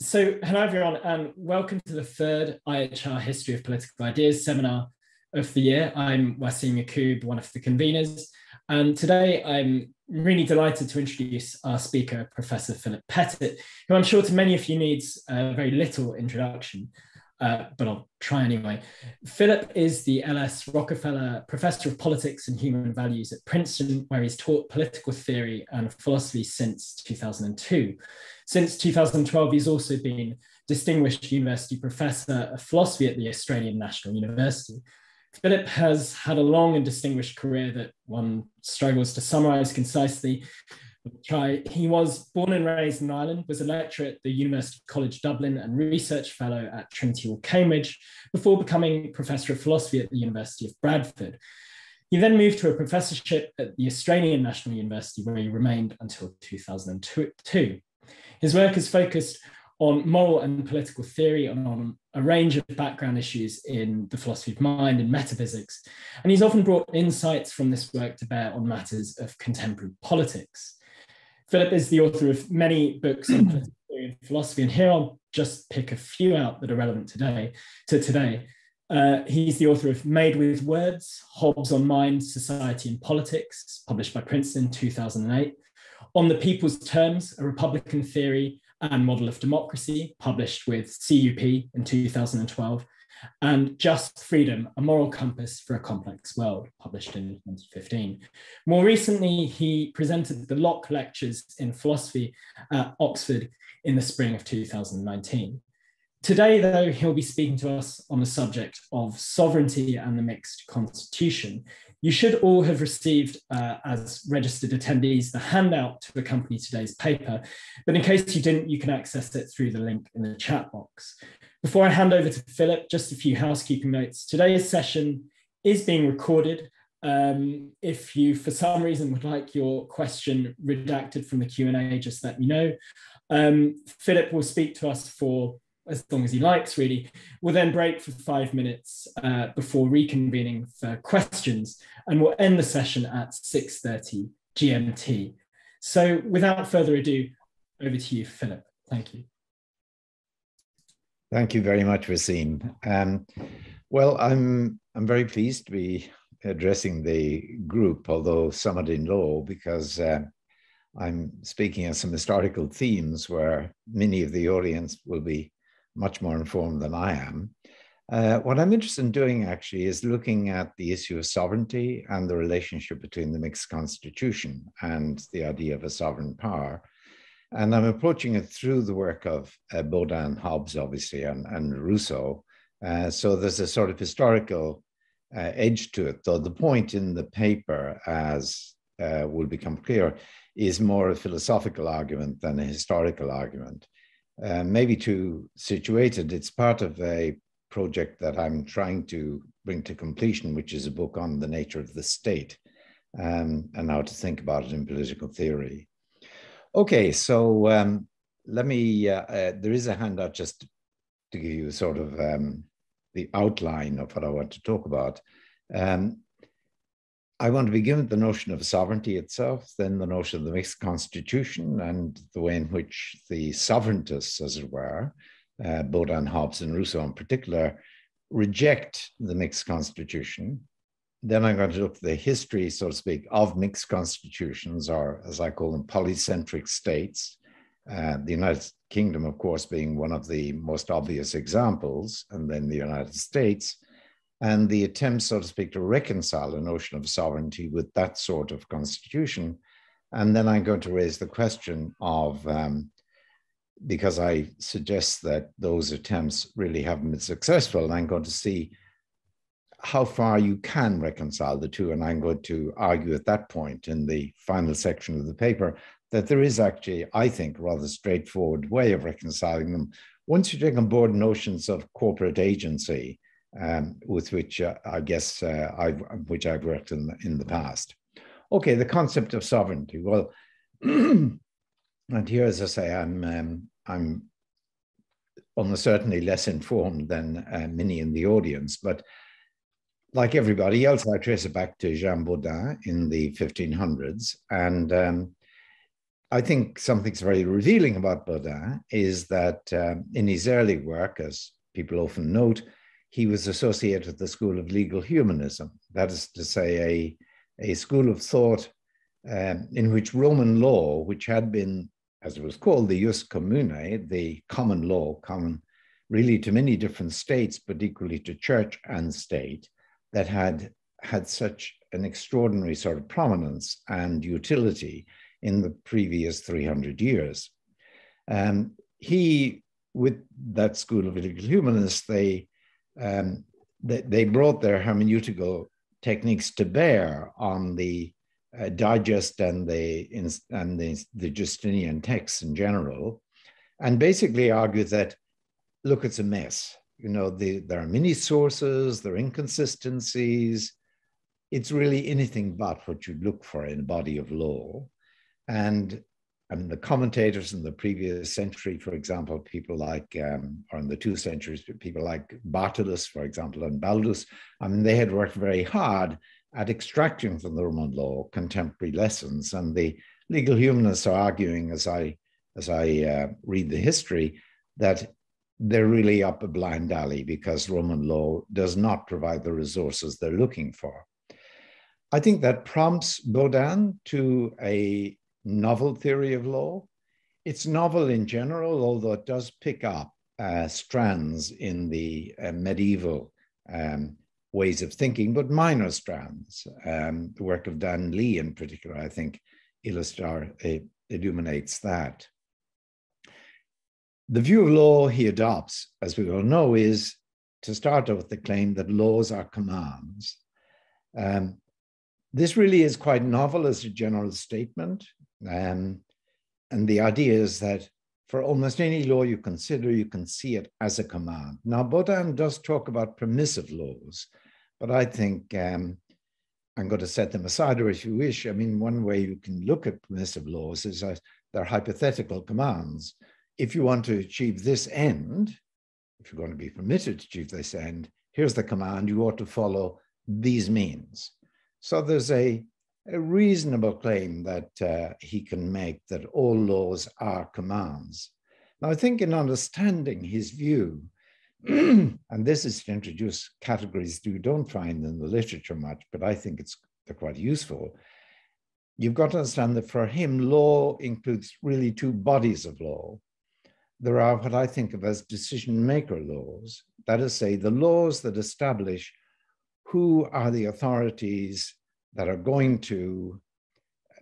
Hello everyone, and welcome to the third IHR History of Political Ideas seminar of the year. I'm Wasim Yacoub, one of the conveners, and today I'm really delighted to introduce our speaker, Professor Philip Pettit, who I'm sure to many of you needs very little introduction, but I'll try anyway. Philip is the LS Rockefeller Professor of Politics and Human Values at Princeton, where he's taught political theory and philosophy since 2002. Since 2012, he's also been Distinguished University Professor of Philosophy at the Australian National University. Philip has had a long and distinguished career that one struggles to summarise concisely. He was born and raised in Ireland, was a lecturer at the University College Dublin and research fellow at Trinity Hall, Cambridge, before becoming Professor of Philosophy at the University of Bradford. He then moved to a professorship at the Australian National University, where he remained until 2002. His work has focused on moral and political theory and on a range of background issues in the philosophy of mind and metaphysics. And he's often brought insights from this work to bear on matters of contemporary politics. Philip is the author of many books on political theory and philosophy, and here I'll just pick a few out that are relevant today. He's the author of Made with Words, Hobbes on Mind, Society and Politics, published by Princeton in 2008. On the People's Terms, A Republican Theory and Model of Democracy, published with CUP in 2012, and Just Freedom, A Moral Compass for a Complex World, published in 2015. More recently, he presented the Locke Lectures in Philosophy at Oxford in the spring of 2019. Today, though, he'll be speaking to us on the subject of sovereignty and the mixed constitution. You should all have received, as registered attendees, the handout to accompany today's paper, but in case you didn't, you can access it through the link in the chat box. Before I hand over to Philip, just a few housekeeping notes. Today's session is being recorded. If you, for some reason, would like your question redacted from the Q&A, just let me know. Philip will speak to us for as long as he likes, really. We'll then break for 5 minutes before reconvening for questions, and we'll end the session at 6:30 GMT. So without further ado, over to you, Philip. Thank you. Thank you very much, Wasim. Well, I'm very pleased to be addressing the group, although somewhat in low, because I'm speaking on some historical themes where many of the audience will be much more informed than I am. What I'm interested in doing actually is looking at the issue of sovereignty and the relationship between the mixed constitution and the idea of a sovereign power. And I'm approaching it through the work of Baudin, Hobbes, obviously, and Rousseau. So there's a sort of historical edge to it, though the point in the paper, as will become clear, is more a philosophical argument than a historical argument. Maybe to situate it, it's part of a project that I'm trying to bring to completion, which is a book on the nature of the state and how to think about it in political theory. Okay, so let me, there is a handout just to give you sort of the outline of what I want to talk about. I want to begin with the notion of sovereignty itself, then the notion of the mixed constitution and the way in which the sovereigntists, as it were, Baudin, Hobbes, and Rousseau in particular, reject the mixed constitution. Then I'm going to look at the history, so to speak, of mixed constitutions, or as I call them, polycentric states. The United Kingdom, of course, being one of the most obvious examples, and then the United States, and the attempt, so to speak, to reconcile a notion of sovereignty with that sort of constitution. And then I'm going to raise the question of, because I suggest that those attempts really haven't been successful, and I'm going to see how far you can reconcile the two. And I'm going to argue at that point in the final section of the paper that there is actually, I think, a rather straightforward way of reconciling them once you take on board notions of corporate agency, with which I guess I've worked in the past. Okay, the concept of sovereignty. Well, and here, as I say, I'm almost certainly less informed than many in the audience, but like everybody else, I trace it back to Jean Baudin in the 1500s, and I think something's very revealing about Baudin is that in his early work, as people often note, he was associated with the school of legal humanism. That is to say, a school of thought in which Roman law, which had been, as it was called, the jus commune, the common law, common really to many different states, but equally to church and state, that had such an extraordinary sort of prominence and utility in the previous 300 years. He, with that school of legal humanists, they brought their hermeneutical techniques to bear on the digest and the Justinian texts in general, and basically argued that, look, it's a mess. You know, there are many sources, there are inconsistencies. It's really anything but what you'd look for in a body of law. And I mean, the commentators in the previous century, for example, people like, or in the 2 centuries, people like Bartolus, for example, and Baldus, I mean, they had worked very hard at extracting from the Roman law contemporary lessons. And the legal humanists are arguing, as I read the history, that they're really up a blind alley because Roman law does not provide the resources they're looking for. I think that prompts Baudin to a novel theory of law. It's novel in general, although it does pick up strands in the medieval ways of thinking, but minor strands. The work of Dan Lee in particular, I think, illuminates that. The view of law he adopts, as we all know, is to start with the claim that laws are commands. This really is quite novel as a general statement. And the idea is that for almost any law you consider, you can see it as a command. Now, Baudin does talk about permissive laws, but I think I'm going to set them aside, or if you wish, I mean, one way you can look at permissive laws is that they're hypothetical commands. If you want to achieve this end, if you're going to be permitted to achieve this end, here's the command, you ought to follow these means. So there's a reasonable claim that he can make that all laws are commands. Now, I think in understanding his view, and this is to introduce categories that you don't find in the literature much, but I think they're quite useful. You've got to understand that for him, law includes really 2 bodies of law. There are what I think of as decision maker laws, that is, say, the laws that establish who are the authorities that are going to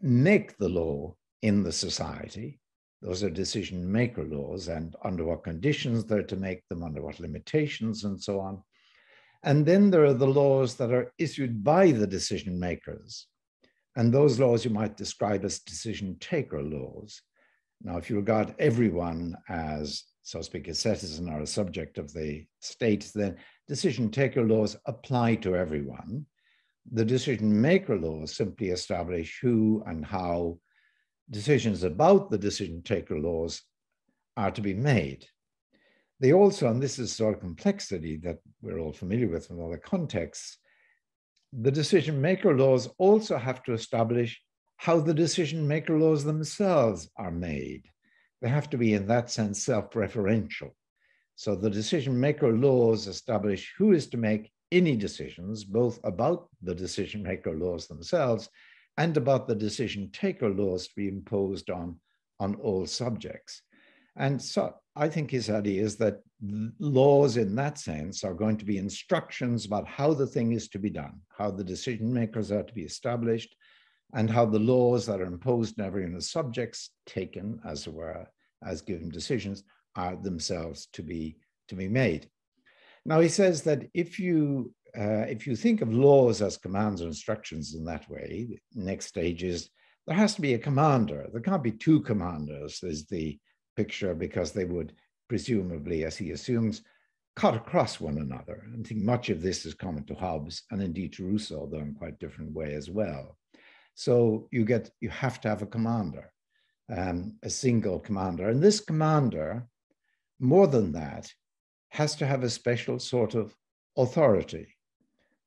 make the law in the society. Those are decision maker laws, and under what conditions they're to make them, under what limitations, and so on. And then there are the laws that are issued by the decision makers. And those laws you might describe as decision taker laws. Now, if you regard everyone as, so to speak, a citizen or a subject of the state, then decision taker laws apply to everyone. The decision maker laws simply establish who and how decisions about the decision taker laws are to be made. They also, and this is sort of complexity that we're all familiar with in other contexts, the decision maker laws also have to establish how the decision maker laws themselves are made. They have to be, in that sense, self-referential. So the decision maker laws establish who is to make any decisions, both about the decision maker laws themselves and about the decision taker laws to be imposed on all subjects. And so I think his idea is that laws in that sense are going to be instructions about how the thing is to be done, how the decision makers are to be established, and how the laws that are imposed on every one of the subjects taken, as it were, as given decisions, are themselves to be made. Now, he says that if you think of laws as commands or instructions in that way, the next stage is there has to be a commander. There can't be 2 commanders, is the picture, because they would presumably, as he assumes, cut across one another. I think much of this is common to Hobbes and indeed to Rousseau, though in quite different way as well. So you have to have a commander, a single commander. And this commander, more than that, has to have a special sort of authority.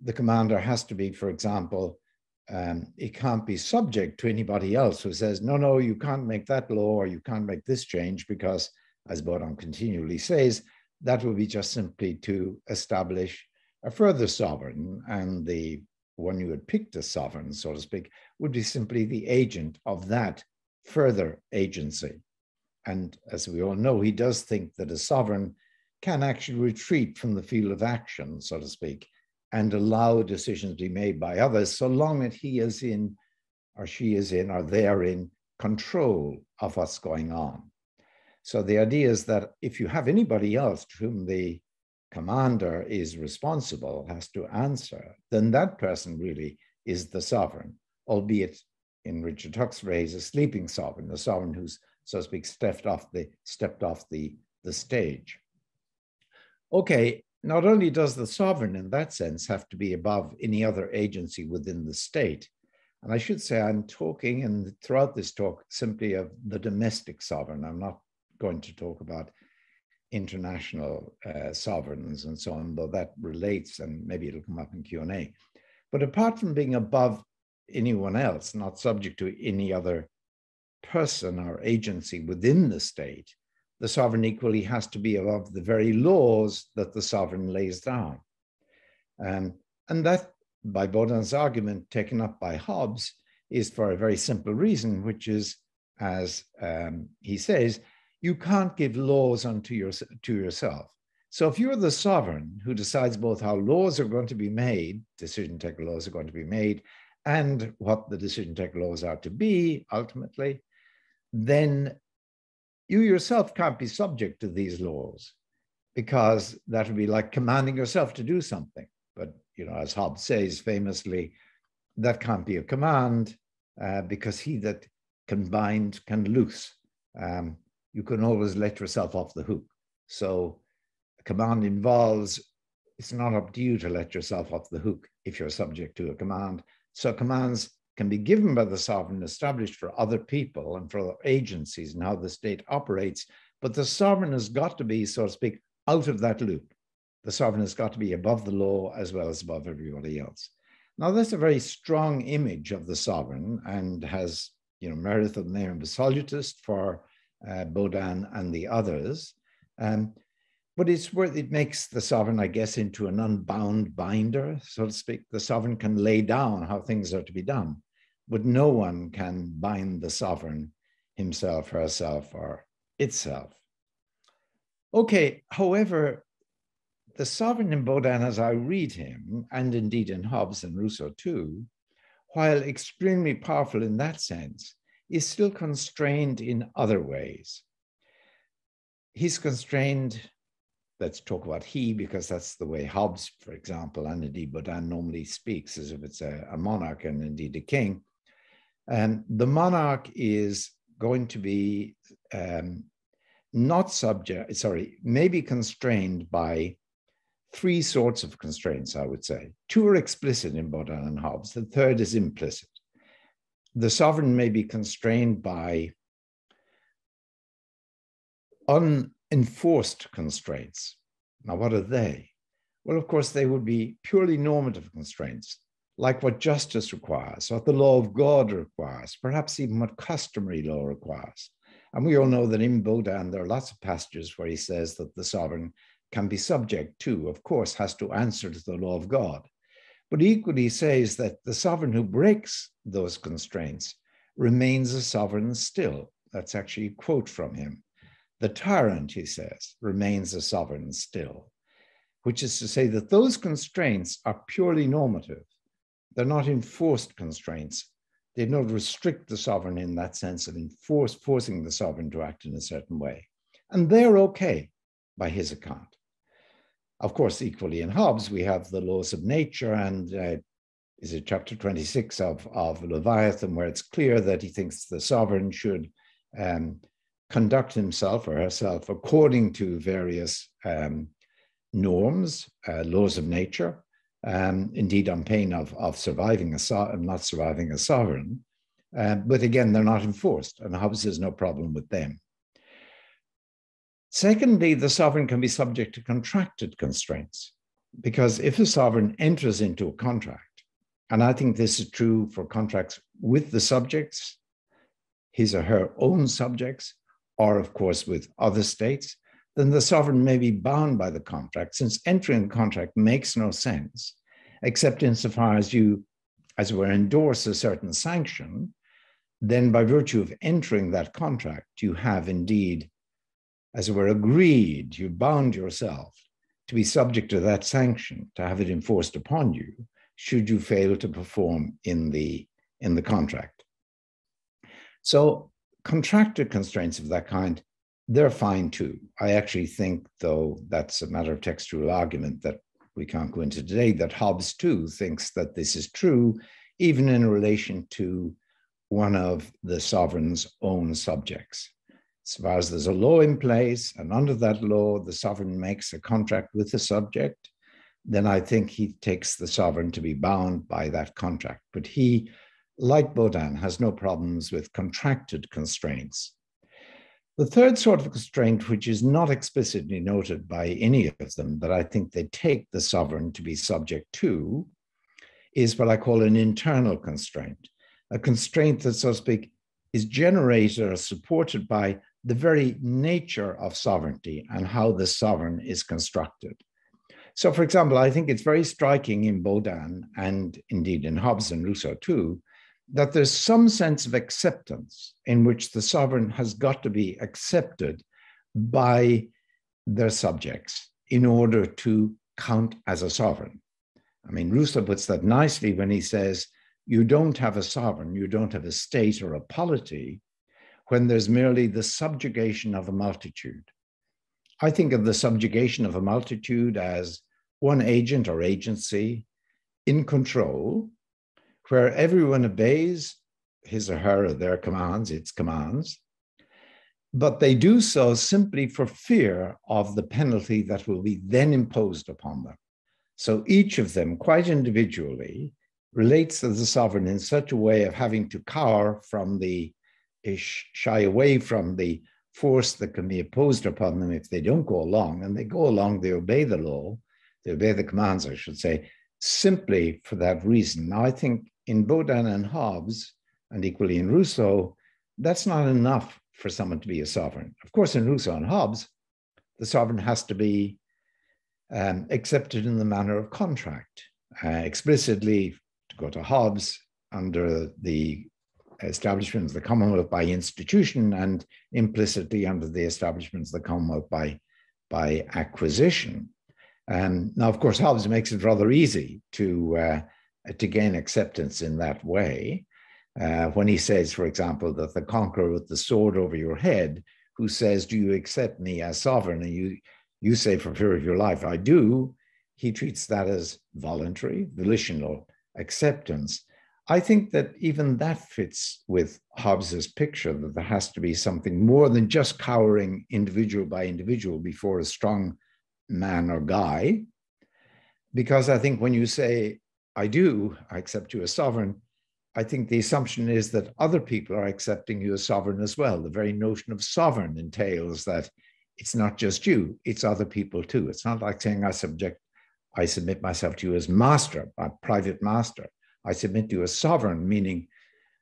The commander has to be, for example, it can't be subject to anybody else who says, no, no, you can't make that law or you can't make this change because, as Baudin continually says, that would be just simply to establish a further sovereign, and the one you had picked as sovereign, so to speak, would be simply the agent of that further agency. And as we all know, he does think that a sovereign can actually retreat from the field of action, so to speak, and allow decisions to be made by others, so long that he is in, or she is in, or they're in control of what's going on. So the idea is that if you have anybody else to whom the commander is responsible, has to answer, then that person really is the sovereign, albeit in Richard Huck's phrase, a sleeping sovereign, a sovereign who's, so to speak, stepped off the stage. Okay, not only does the sovereign in that sense have to be above any other agency within the state, and I should say I'm talking, and throughout this talk, simply of the domestic sovereign. I'm not going to talk about international sovereigns and so on, though that relates, and maybe it'll come up in Q&A. But apart from being above anyone else, not subject to any other person or agency within the state, the sovereign equally has to be above the very laws that the sovereign lays down. And that, by Baudin's argument taken up by Hobbes, is for a very simple reason, which is, as he says, you can't give laws unto yourself. So if you're the sovereign who decides both how laws are going to be made, decision taker laws are going to be made, and what the decision taker laws are to be ultimately, then you yourself can't be subject to these laws, because that would be like commanding yourself to do something. But, you know, as Hobbes says famously, that can't be a command, because he that can bind can loose. You can always let yourself off the hook. So a command involves, it's not up to you to let yourself off the hook if you're subject to a command. So commands can be given by the sovereign, established for other people and for other agencies and how the state operates, but the sovereign has got to be, so to speak, out of that loop. The sovereign has got to be above the law as well as above everybody else. Now, that's a very strong image of the sovereign and has, you know, merit of the name of absolutist for Baudin and the others. But it's where it makes the sovereign, I guess, into an unbound binder, so to speak. The sovereign can lay down how things are to be done, but no one can bind the sovereign himself, herself, or itself. Okay, however, the sovereign in Baudin, as I read him, and indeed in Hobbes and Rousseau too, while extremely powerful in that sense, is still constrained in other ways. He's constrained, let's talk about he, because that's the way Hobbes, for example, and indeed Baudin normally speaks, as if it's a monarch and indeed a king. And the monarch is going to be maybe constrained by three sorts of constraints, I would say. Two are explicit in Baudin and Hobbes. The third is implicit. The sovereign may be constrained by unenforced constraints. Now, what are they? Well, of course, they would be purely normative constraints, like what justice requires, what the law of God requires, perhaps even what customary law requires. And we all know that in Baudin, there are lots of passages where he says that the sovereign can be subject to, of course, has to answer to the law of God. But equally says that the sovereign who breaks those constraints remains a sovereign still. That's actually a quote from him. The tyrant, he says, remains a sovereign still, which is to say that those constraints are purely normative. They're not enforced constraints. They don't restrict the sovereign in that sense of forcing the sovereign to act in a certain way. And they're okay by his account. Of course, equally in Hobbes, we have the laws of nature, and is it chapter 26 of Leviathan, where it's clear that he thinks the sovereign should conduct himself or herself according to various norms, laws of nature, indeed on pain of not surviving a sovereign. But again, they're not enforced, and Hobbes has no problem with them. Secondly, the sovereign can be subject to contracted constraints, because if a sovereign enters into a contract and I think this is true for contracts with the subjects, his or her own subjects, or of course with other states, then the sovereign may be bound by the contract, since entering the contract makes no sense, except insofar as you, as it were, endorse a certain sanction. Then by virtue of entering that contract, you have indeed, as it were, agreed, you bound yourself to be subject to that sanction, to have it enforced upon you, should you fail to perform in the contract. So contracted constraints of that kind, they're fine too. I actually think, though that's a matter of textual argument that we can't go into today, that Hobbes too thinks that this is true, even in relation to one of the sovereign's own subjects. As far as there's a law in place, and under that law, the sovereign makes a contract with the subject, then I think he takes the sovereign to be bound by that contract. But he, like Baudin, has no problems with contracted constraints. The third sort of constraint, which is not explicitly noted by any of them, that I think they take the sovereign to be subject to, is what I call an internal constraint, a constraint that, so to speak, is generated or supported by the very nature of sovereignty and how the sovereign is constructed. So, for example, I think it's very striking in Baudin, and indeed in Hobbes and Rousseau too, that there's some sense of acceptance in which the sovereign has got to be accepted by their subjects in order to count as a sovereign. I mean, Rousseau puts that nicely when he says, you don't have a sovereign, you don't have a state or a polity when there's merely the subjugation of a multitude. I think of the subjugation of a multitude as one agent or agency in control, where everyone obeys his or her or their commands, its commands, but they do so simply for fear of the penalty that will be then imposed upon them. So each of them, quite individually, relates to the sovereign in such a way of having to cower from shy away from the force that can be imposed upon them if they don't go along. And they go along, they obey the law, they obey the commands, I should say, simply for that reason. Now, I think in Baudin and Hobbes, and equally in Rousseau, that's not enough for someone to be a sovereign. Of course, in Rousseau and Hobbes, the sovereign has to be accepted in the manner of contract. Explicitly, to go to Hobbes, under the establishment of the Commonwealth by institution, and implicitly under the establishment of the Commonwealth by acquisition. Now, of course, Hobbes makes it rather easy to gain acceptance in that way. When he says, for example, that the conqueror with the sword over your head, who says, do you accept me as sovereign? And you say, for fear of your life, I do. He treats that as voluntary, volitional acceptance. I think that even that fits with Hobbes's picture that there has to be something more than just cowering individual by individual before a strong man or guy. Because I think when you say, I accept you as sovereign, I think the assumption is that other people are accepting you as sovereign as well. The very notion of sovereign entails that it's not just you, it's other people too. It's not like saying I submit myself to you as master, my private master. I submit to you as sovereign, meaning,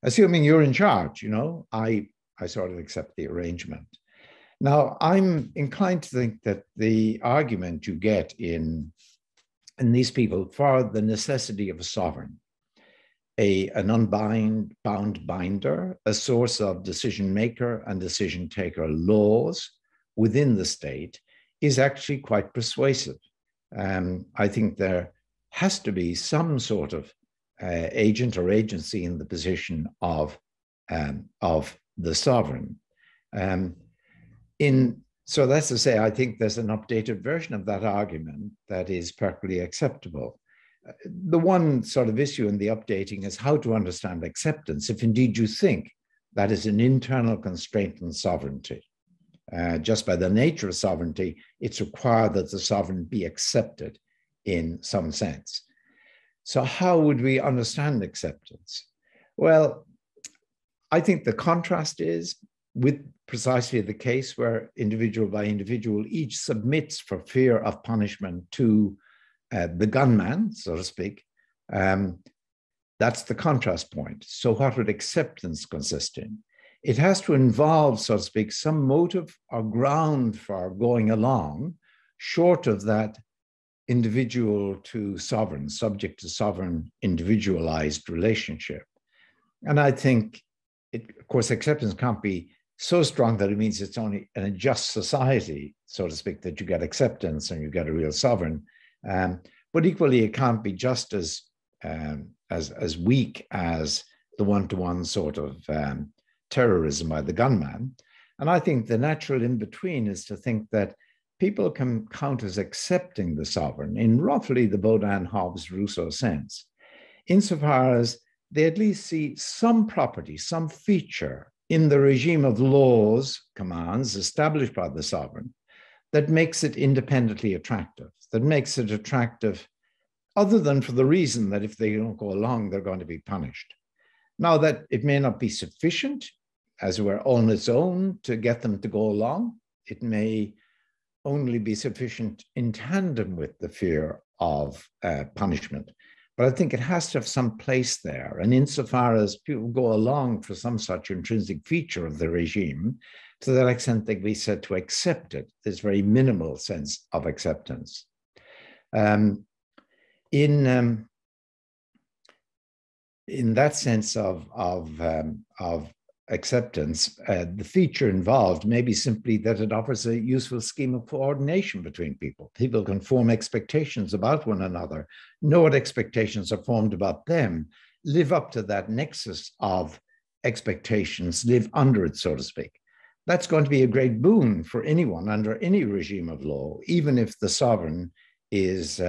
assuming you're in charge, I sort of accept the arrangement. Now, I'm inclined to think that the argument you get in these people for the necessity of a sovereign, an unbound binder, a source of decision maker and decision taker laws within the state, is actually quite persuasive. I think there has to be some sort of agent or agency in the position of the sovereign. So that's to say, I think there's an updated version of that argument that is perfectly acceptable. The one sort of issue in the updating is how to understand acceptance, if indeed you think that is an internal constraint on sovereignty. Just by the nature of sovereignty, it's required that the sovereign be accepted in some sense. So how would we understand acceptance? Well, I think the contrast is with precisely the case where individual by individual each submits for fear of punishment to the gunman, so to speak. That's the contrast point. So what would acceptance consist in? It has to involve, so to speak, some motive or ground for going along, short of that individual to sovereign, subject to sovereign, individualized relationship. And I think, of course, acceptance can't be so strong that it means it's only in a just society, so to speak, that you get acceptance and you get a real sovereign. But equally, it can't be just as weak as the one-to-one sort of terrorism by the gunman. And I think the natural in-between is to think that people can count as accepting the sovereign in roughly the Baudin-Hobbes-Rousseau sense, insofar as they at least see some property, some feature in the regime of laws, commands established by the sovereign that makes it independently attractive, that makes it attractive other than for the reason that if they don't go along, they're going to be punished. Now, that it may not be sufficient, as it were, on its own to get them to go along. It may only be sufficient in tandem with the fear of punishment. But I think it has to have some place there. And insofar as people go along for some such intrinsic feature of the regime, to that extent they can be said to accept it, this very minimal sense of acceptance. In that sense of acceptance, the feature involved may be simply that it offers a useful scheme of coordination between people. People can form expectations about one another, know what expectations are formed about them, live up to that nexus of expectations, live under it, so to speak. That's going to be a great boon for anyone under any regime of law, even if the sovereign is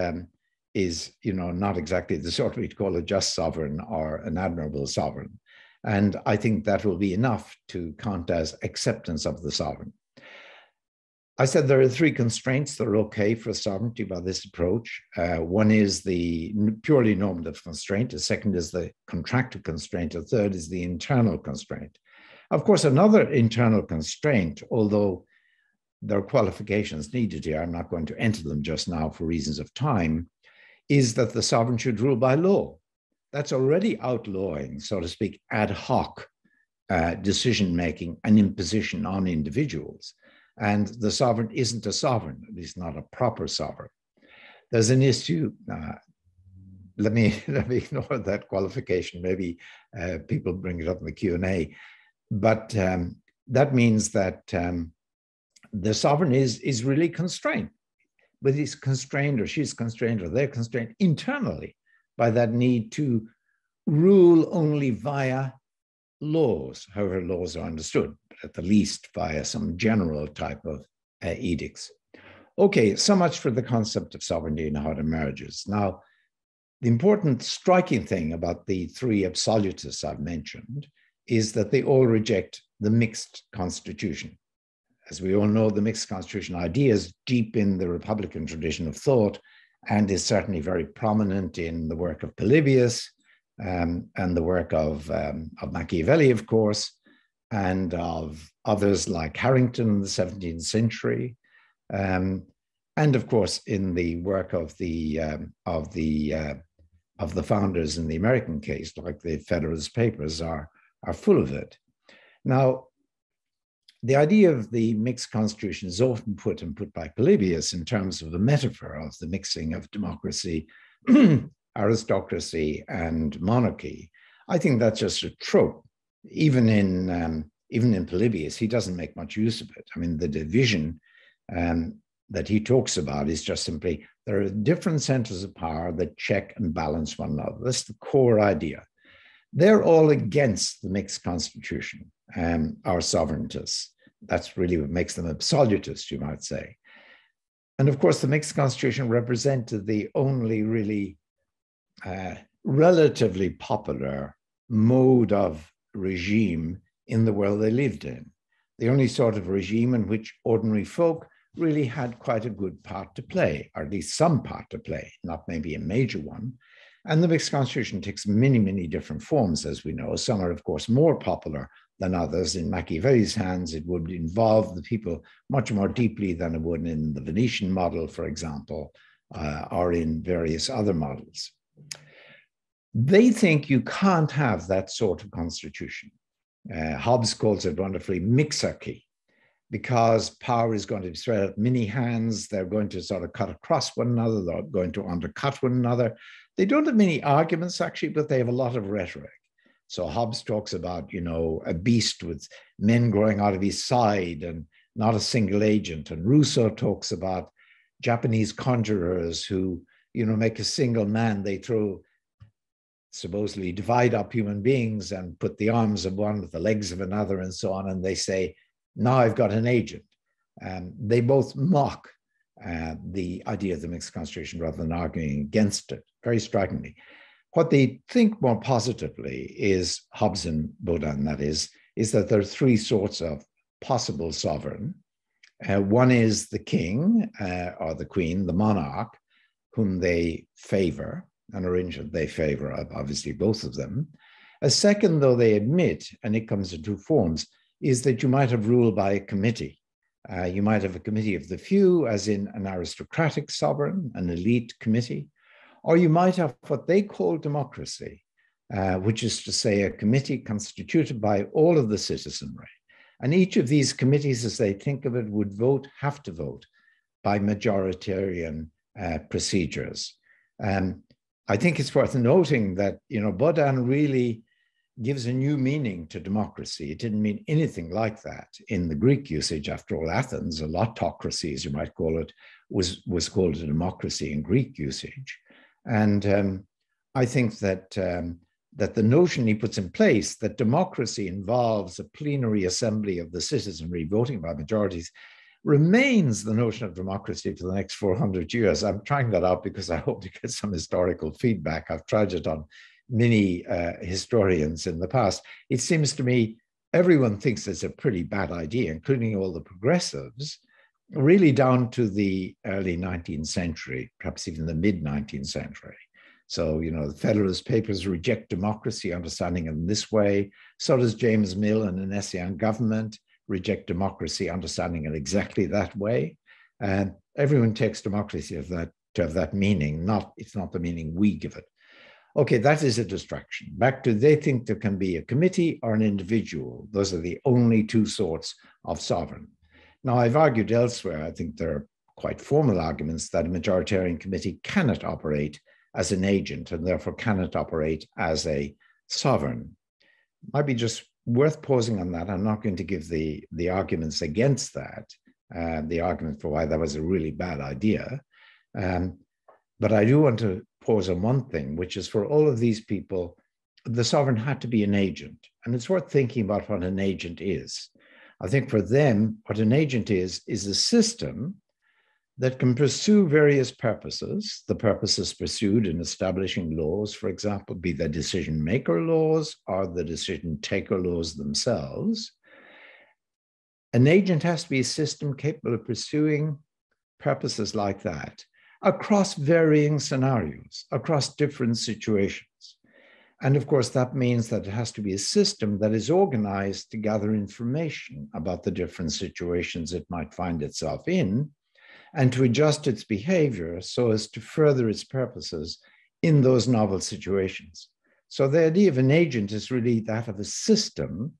not exactly the sort we'd call a just sovereign or an admirable sovereign. And I think that will be enough to count as acceptance of the sovereign. I said there are three constraints that are okay for sovereignty by this approach. One is the purely normative constraint. The second is the contractive constraint. The third is the internal constraint. Of course, another internal constraint, although there are qualifications needed here, I'm not going to enter them just now for reasons of time, is that the sovereign should rule by law. That's already outlawing, so to speak, ad hoc decision-making and imposition on individuals. And the sovereign isn't a sovereign, at least not a proper sovereign. There's an issue, let me ignore that qualification. Maybe people bring it up in the Q&A. But that means that the sovereign is really constrained. But he's constrained, or she's constrained, or they're constrained internally by that need to rule only via laws, however laws are understood, but at the least via some general type of edicts. Okay, so much for the concept of sovereignty and how it emerges. Now, the important striking thing about the three absolutists I've mentioned is that they all reject the mixed constitution. As we all know, the mixed constitution idea is deep in the Republican tradition of thought and is certainly very prominent in the work of Polybius and the work of Machiavelli, of course, and of others like Harrington in the 17th century, and of course in the work of the founders in the American case, like the Federalist Papers are full of it. Now, the idea of the mixed constitution is often put by Polybius in terms of the metaphor of the mixing of democracy, aristocracy, and monarchy. I think that's just a trope. Even in Polybius, he doesn't make much use of it. I mean, the division that he talks about is just simply there are different centers of power that check and balance one another. That's the core idea. They're all against the mixed constitution, our sovereigntists. That's really what makes them absolutists, you might say. And of course, the mixed constitution represented the only really relatively popular mode of regime in the world they lived in. The only sort of regime in which ordinary folk really had quite a good part to play, or at least some part to play, not maybe a major one. And the mixed constitution takes many, many different forms, as we know. Some are, of course, more popular than others. In Machiavelli's hands, it would involve the people much more deeply than it would in the Venetian model, for example, or in various other models. They think you can't have that sort of constitution. Hobbes calls it wonderfully mixarchy, because power is going to be spread at many hands. They're going to sort of cut across one another. They're going to undercut one another. They don't have many arguments, actually, but they have a lot of rhetoric. So Hobbes talks about, a beast with men growing out of his side and not a single agent. And Rousseau talks about Japanese conjurers who, make a single man. They supposedly divide up human beings and put the arms of one with the legs of another and so on. And they say, now I've got an agent. They both mock the idea of the mixed constitution rather than arguing against it, very strikingly. What they think more positively is, Hobbes and Baudin, that is that there are three sorts of possible sovereign. One is the king or the queen, the monarch, whom they favor, an arrangement they favor, obviously both of them. A second, though, they admit, and it comes in two forms, is that you might have rule by a committee. You might have a committee of the few, as in an aristocratic sovereign, an elite committee, or you might have what they call democracy, which is to say a committee constituted by all of the citizenry. And each of these committees, as they think of it, would have to vote by majoritarian procedures. I think it's worth noting that, Baudin really gives a new meaning to democracy. It didn't mean anything like that in the Greek usage. After all, Athens, a lotocracy, as you might call it, was called a democracy in Greek usage. And I think that the notion he puts in place, that democracy involves a plenary assembly of the citizenry voting by majorities, remains the notion of democracy for the next 400 years. I'm trying that out because I hope to get some historical feedback. I've tried it on many historians in the past. It seems to me everyone thinks it's a pretty bad idea, including all the progressives, really down to the early 19th century, perhaps even the mid-19th century. So, the Federalist Papers reject democracy, understanding it in this way. So does James Mill in an essay on government, reject democracy, understanding it exactly that way. And everyone takes democracy to have that meaning. It's not the meaning we give it. Okay, that is a distraction. Back to, they think there can be a committee or an individual. Those are the only two sorts of sovereign. Now, I've argued elsewhere, I think there are quite formal arguments that a majoritarian committee cannot operate as an agent and therefore cannot operate as a sovereign. Might be just worth pausing on that. I'm not going to give the arguments against that, the argument for why that was a really bad idea. But I do want to pause on one thing, which is for all of these people, the sovereign had to be an agent. And it's worth thinking about what an agent is. I think for them, what an agent is a system that can pursue various purposes. The purposes pursued in establishing laws, for example, be the decision maker laws or the decision taker laws themselves. An agent has to be a system capable of pursuing purposes like that across varying scenarios, across different situations. And of course, that means that it has to be a system that is organized to gather information about the different situations it might find itself in, and to adjust its behavior so as to further its purposes in those novel situations. So the idea of an agent is really that of a system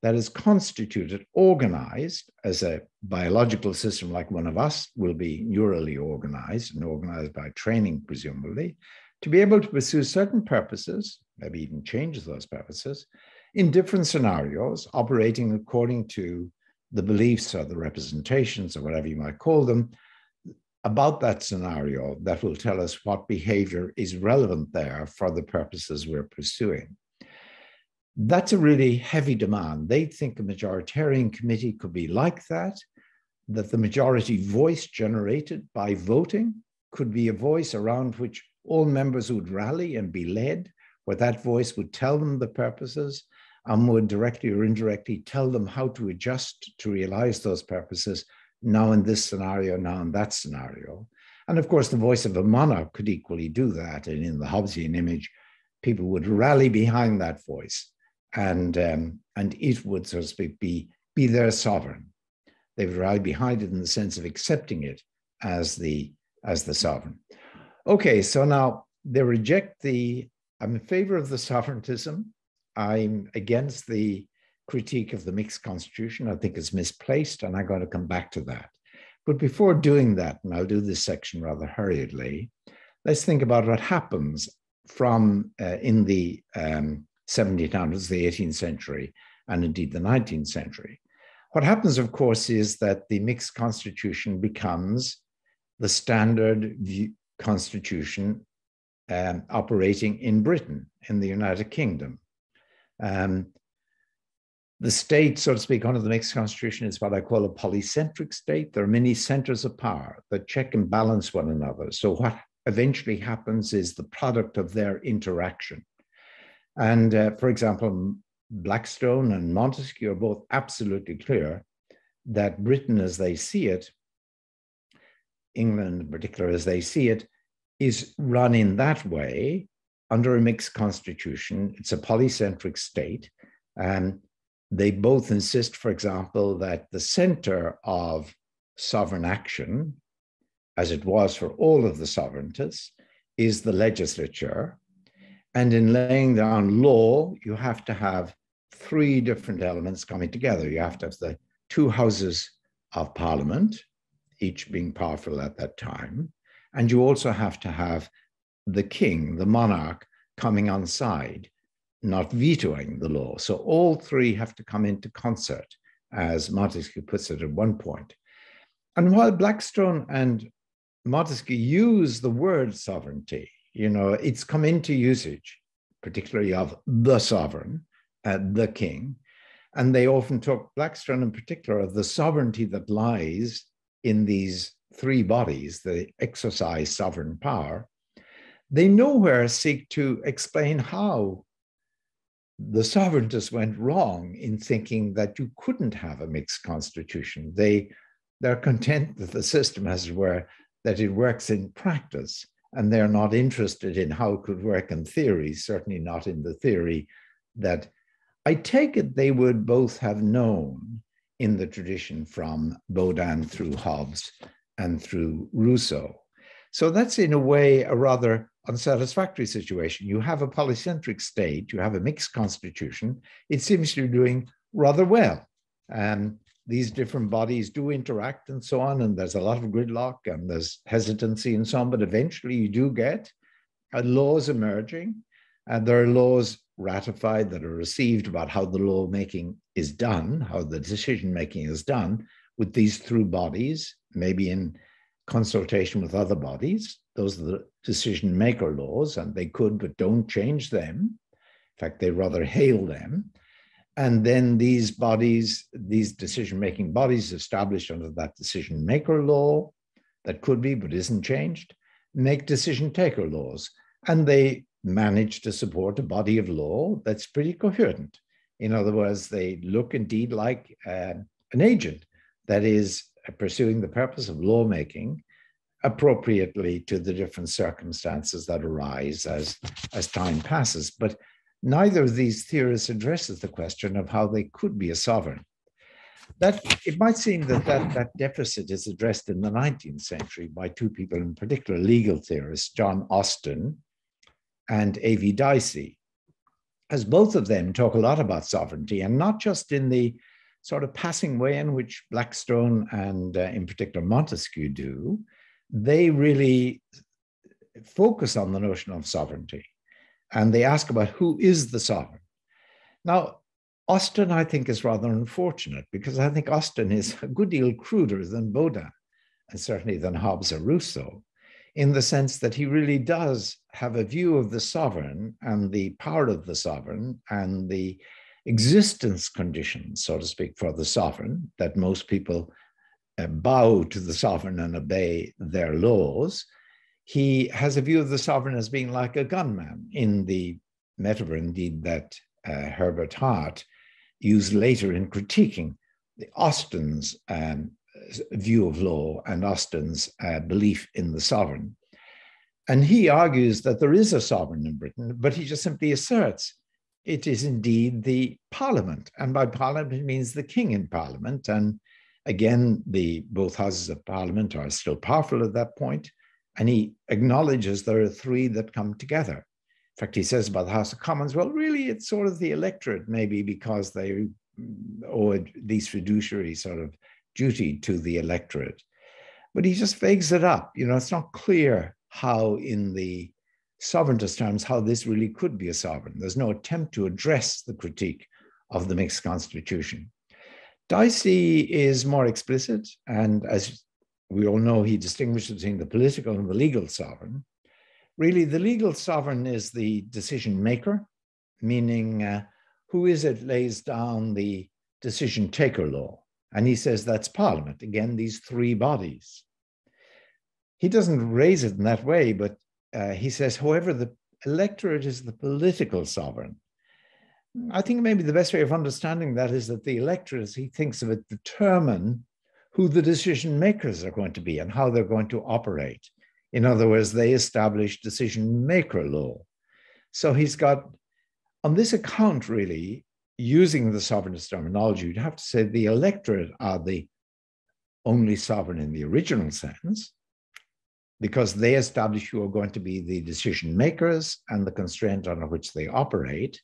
that is constituted, organized, as a biological system like one of us will be neurally organized and organized by training, presumably, to be able to pursue certain purposes, maybe even change those purposes, in different scenarios, operating according to the beliefs or the representations or whatever you might call them, about that scenario that will tell us what behavior is relevant there for the purposes we're pursuing. That's a really heavy demand. They think a majoritarian committee could be like that the majority voice generated by voting could be a voice around which all members would rally and be led, where that voice would tell them the purposes and would directly or indirectly tell them how to adjust to realize those purposes, now in this scenario, now in that scenario. And of course, the voice of a monarch could equally do that. And in the Hobbesian image, people would rally behind that voice, and it would, so to speak, be their sovereign. They would rally behind it in the sense of accepting it as the sovereign. Okay, so now they reject the I'm in favor of the sovereigntism. I'm against the critique of the mixed constitution. I think it's misplaced, and I'm going to come back to that. But before doing that, and I'll do this section rather hurriedly, let's think about what happens from in the 1700s, the 18th century, and indeed the 19th century. What happens, of course, is that the mixed constitution becomes the standard constitution operating in Britain, in the United Kingdom. The state, so to speak, under the mixed constitution is what I call a polycentric state. There are many centers of power that check and balance one another. So what eventually happens is the product of their interaction. And for example, Blackstone and Montesquieu are both absolutely clear that Britain as they see it, England in particular as they see it, is run in that way under a mixed constitution. It's a polycentric state. And they both insist, for example, that the center of sovereign action, as it was for all of the sovereignties, is the legislature. And in laying down law, you have to have three different elements coming together. You have to have the two houses of parliament, each being powerful at that time. And you also have to have the king, the monarch, coming on side, not vetoing the law. So all three have to come into concert, as Montesquieu puts it at one point. And while Blackstone and Montesquieu use the word sovereignty, it's come into usage, particularly of the sovereign, the king. And they often talk, Blackstone in particular, of the sovereignty that lies in these three bodies that exercise sovereign power. They nowhere seek to explain how the sovereigntists went wrong in thinking that you couldn't have a mixed constitution. They're content with the system, as it were, that it works in practice, and they're not interested in how it could work in theory, certainly not in the theory that I take it they would both have known in the tradition from Baudin through Hobbes and through Rousseau. So that's in a way a rather unsatisfactory situation. You have a polycentric state, you have a mixed constitution. It seems to be doing rather well. These different bodies do interact and so on, and there's a lot of gridlock and there's hesitancy and so on, but eventually you do get laws emerging, and there are laws ratified that are received about how the lawmaking is done, how the decision-making is done with these three bodies, maybe in consultation with other bodies. Those are the decision-maker laws, and they could but don't change them. In fact, they rather hail them. And then these bodies, these decision-making bodies established under that decision-maker law that could be but isn't changed, make decision-taker laws. And they manage to support a body of law that's pretty coherent. In other words, they look indeed like an agent that is pursuing the purpose of lawmaking appropriately to the different circumstances that arise as time passes. But neither of these theorists addresses the question of how they could be a sovereign. That it might seem that deficit is addressed in the 19th century by two people in particular, legal theorists, John Austin and A.V. Dicey, as both of them talk a lot about sovereignty, and not just in the sort of passing way in which Blackstone and in particular Montesquieu do. They really focus on the notion of sovereignty, and they ask about who is the sovereign. Now, Austin, I think, is rather unfortunate, because I think Austin is a good deal cruder than Baudin, and certainly than Hobbes or Rousseau, in the sense that he really does have a view of the sovereign and the power of the sovereign and the existence conditions, so to speak, for the sovereign, that most people bow to the sovereign and obey their laws. He has a view of the sovereign as being like a gunman, in the metaphor, indeed, that Herbert Hart used later in critiquing Austin's view of law and Austin's belief in the sovereign. And he argues that there is a sovereign in Britain, but he just simply asserts it is indeed the parliament. And by parliament, it means the king in parliament. And again, both houses of parliament are still powerful at that point. And he acknowledges there are three that come together. In fact, he says about the House of Commons, well, really, it's sort of the electorate, maybe because they owe these fiduciary sort of duty to the electorate. But he just vagues it up. It's not clear how, in the sovereigntist terms, how this really could be a sovereign. There's no attempt to address the critique of the mixed constitution. Dicey is more explicit, and as we all know, he distinguishes between the political and the legal sovereign. Really, the legal sovereign is the decision maker, meaning who is it lays down the decision taker law. And he says that's Parliament. Again, these three bodies. He doesn't raise it in that way, but he says, however, the electorate is the political sovereign. I think maybe the best way of understanding that is that the electorate, as he thinks of it, determine who the decision makers are going to be and how they're going to operate. In other words, they establish decision maker law. So he's got, on this account, really, using the sovereignist terminology, you'd have to say the electorate are the only sovereign in the original sense, because they establish who are going to be the decision makers and the constraint under which they operate.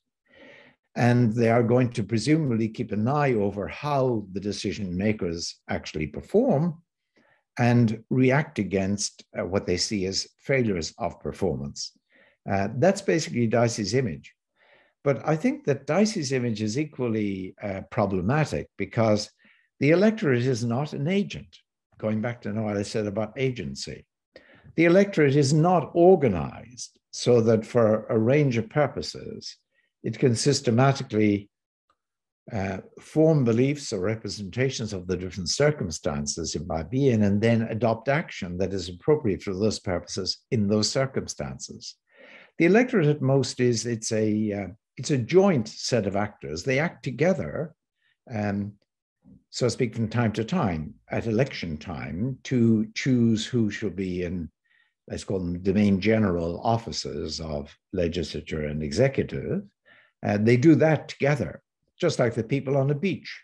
And they are going to presumably keep an eye over how the decision makers actually perform and react against what they see as failures of performance. That's basically Dicey's image. But I think that Dicey's image is equally problematic because the electorate is not an agent. Going back to what I said about agency. The electorate is not organized so that for a range of purposes, it can systematically form beliefs or representations of the different circumstances it might be in, and then adopt action that is appropriate for those purposes in those circumstances. The electorate at most is, it's a joint set of actors. They act together, so to speak, from time to time at election time to choose who should be in, let's call them domain general offices of legislature and executive. They do that together, just like the people on a beach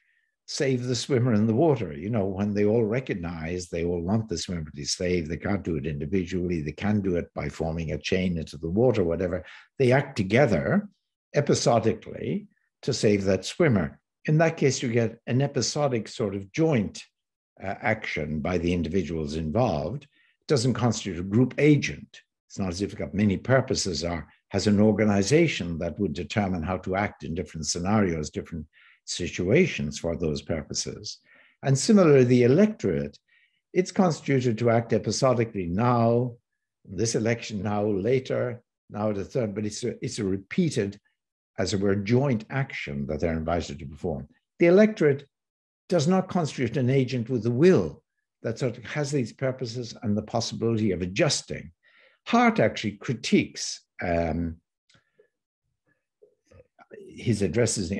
save the swimmer in the water. When they all recognize they all want the swimmer to be saved, they can't do it individually, they can do it by forming a chain into the water, whatever. They act together episodically to save that swimmer. In that case, you get an episodic sort of joint action by the individuals involved. It doesn't constitute a group agent. It's not as if it's got many purposes or has an organization that would determine how to act in different scenarios, different situations for those purposes. And similarly, the electorate, it's constituted to act episodically now, this election now, later, now the third, but it's a repeated, as it were, joint action that they're invited to perform. The electorate does not constitute an agent with a will that sort of has these purposes and the possibility of adjusting. Hart actually critiques his addresses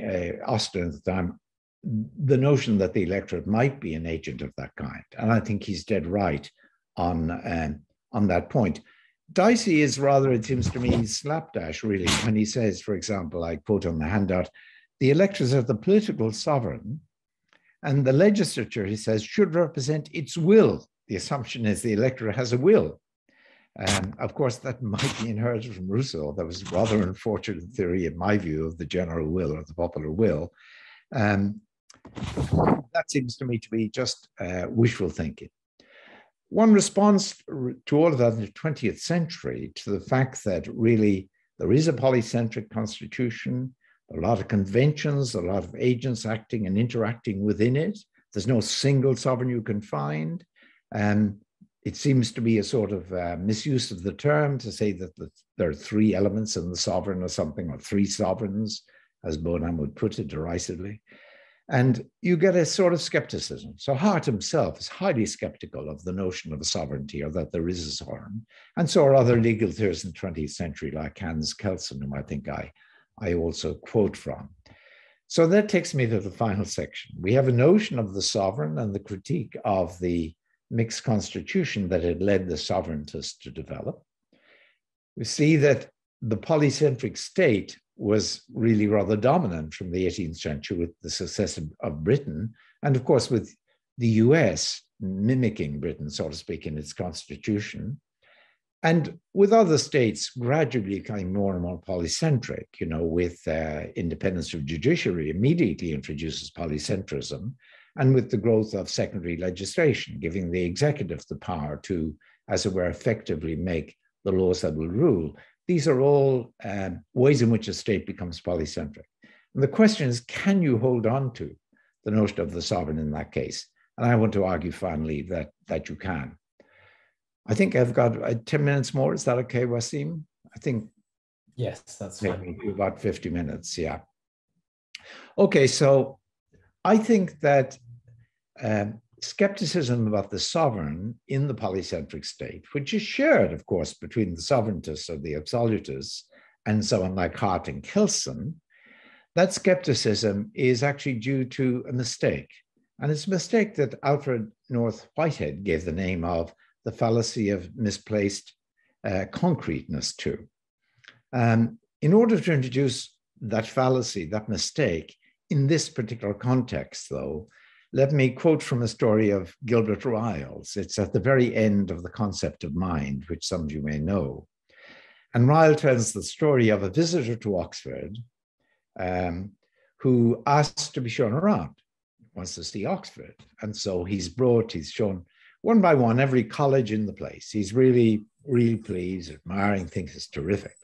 Austin at the time, the notion that the electorate might be an agent of that kind. And I think he's dead right on that point. Dicey is rather, it seems to me, slapdash, really, when he says, for example, I quote on the handout, the electors are the political sovereign, and the legislature, he says, should represent its will. The assumption is the electorate has a will. Of course, that might be inherited from Rousseau. That was rather unfortunate theory, in my view, of the general will or the popular will. That seems to me to be just wishful thinking. One response to all of that in the 20th century to the fact that really there is a polycentric constitution, a lot of conventions, a lot of agents acting and interacting within it. There's no single sovereign you can find. It seems to be a sort of misuse of the term to say that there are three elements in the sovereign or something, or three sovereigns, as Bonham would put it derisively. And you get a sort of skepticism. So Hart himself is highly skeptical of the notion of a sovereignty or that there is a sovereign. And so are other legal theorists in the 20th century, like Hans Kelsen, whom I think I also quote from. So that takes me to the final section. We have a notion of the sovereign and the critique of the mixed constitution that had led the sovereigntists to develop. We see that the polycentric state was really rather dominant from the 18th century with the success of Britain, and of course with the US mimicking Britain, so to speak, in its constitution. And with other states gradually becoming more and more polycentric, with independence of judiciary immediately introduces polycentrism, and with the growth of secondary legislation, giving the executive the power to, as it were, effectively make the laws that will rule. These are all ways in which a state becomes polycentric. And the question is, can you hold on to the notion of the sovereign in that case? And I want to argue finally that you can. I think I've got 10 minutes more. Is that okay, Wasim? I think. Yes, that's fine. About 50 minutes, yeah. Okay, so I think that skepticism about the sovereign in the polycentric state, which is shared, of course, between the sovereigntists or the absolutists and someone like Hart and Kelson, that skepticism is actually due to a mistake. And it's a mistake that Alfred North Whitehead gave the name of the fallacy of misplaced concreteness to. In order to introduce that fallacy, that mistake, in this particular context, though, let me quote from a story of Gilbert Ryle's. It's at the very end of The Concept of Mind, which some of you may know. And Ryle tells the story of a visitor to Oxford who asks to be shown around, wants to see Oxford. And so he's shown one by one every college in the place. He's really, really pleased, admiring, thinks it's terrific.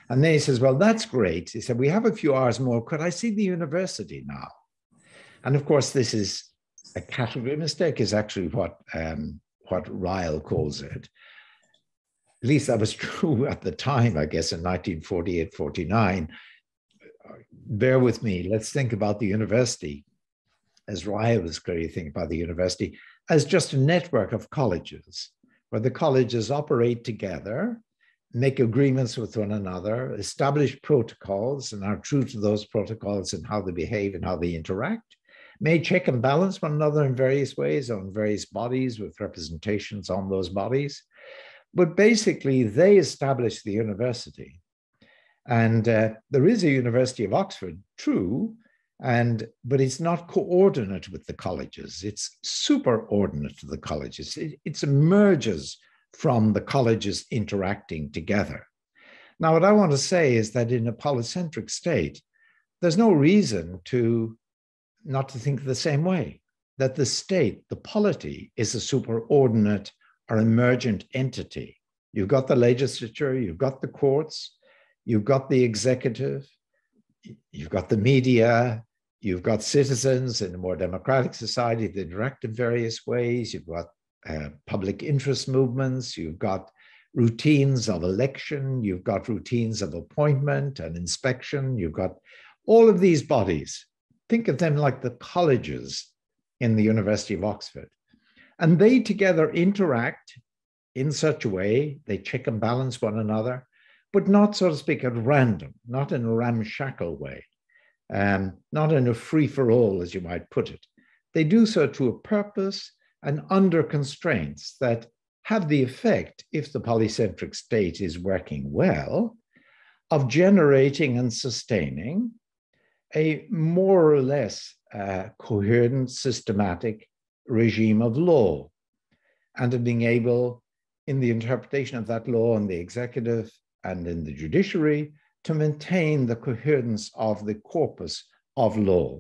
And then he says, well, that's great. He said, we have a few hours more. Could I see the university now? And of course, this is a category mistake, is actually what Ryle calls it. At least that was true at the time, I guess, in 1948, 49. Bear with me. Let's think about the university, as Ryle was clearly thinking about the university, as just a network of colleges, where the colleges operate together, make agreements with one another, establish protocols, and are true to those protocols and how they behave and how they interact, may check and balance one another in various ways on various bodies with representations on those bodies. But basically, they establish the university. And there is a University of Oxford, true, but it's not coordinate with the colleges. It's superordinate to the colleges. It emerges from the colleges interacting together. Now, what I want to say is that in a polycentric state, there's no reason not to think the same way, that the state, the polity, is a superordinate or emergent entity. You've got the legislature, you've got the courts, you've got the executive, you've got the media, you've got citizens in a more democratic society that interact in various ways, you've got public interest movements, you've got routines of election, you've got routines of appointment and inspection, you've got all of these bodies. Think of them like the colleges in the University of Oxford. And they together interact in such a way, they check and balance one another, but not, so to speak, at random, not in a ramshackle way, not in a free-for-all, as you might put it. They do so to a purpose and under constraints that have the effect, if the polycentric state is working well, of generating and sustaining a more or less coherent, systematic regime of law, and of being able, in the interpretation of that law in the executive and in the judiciary, to maintain the coherence of the corpus of law,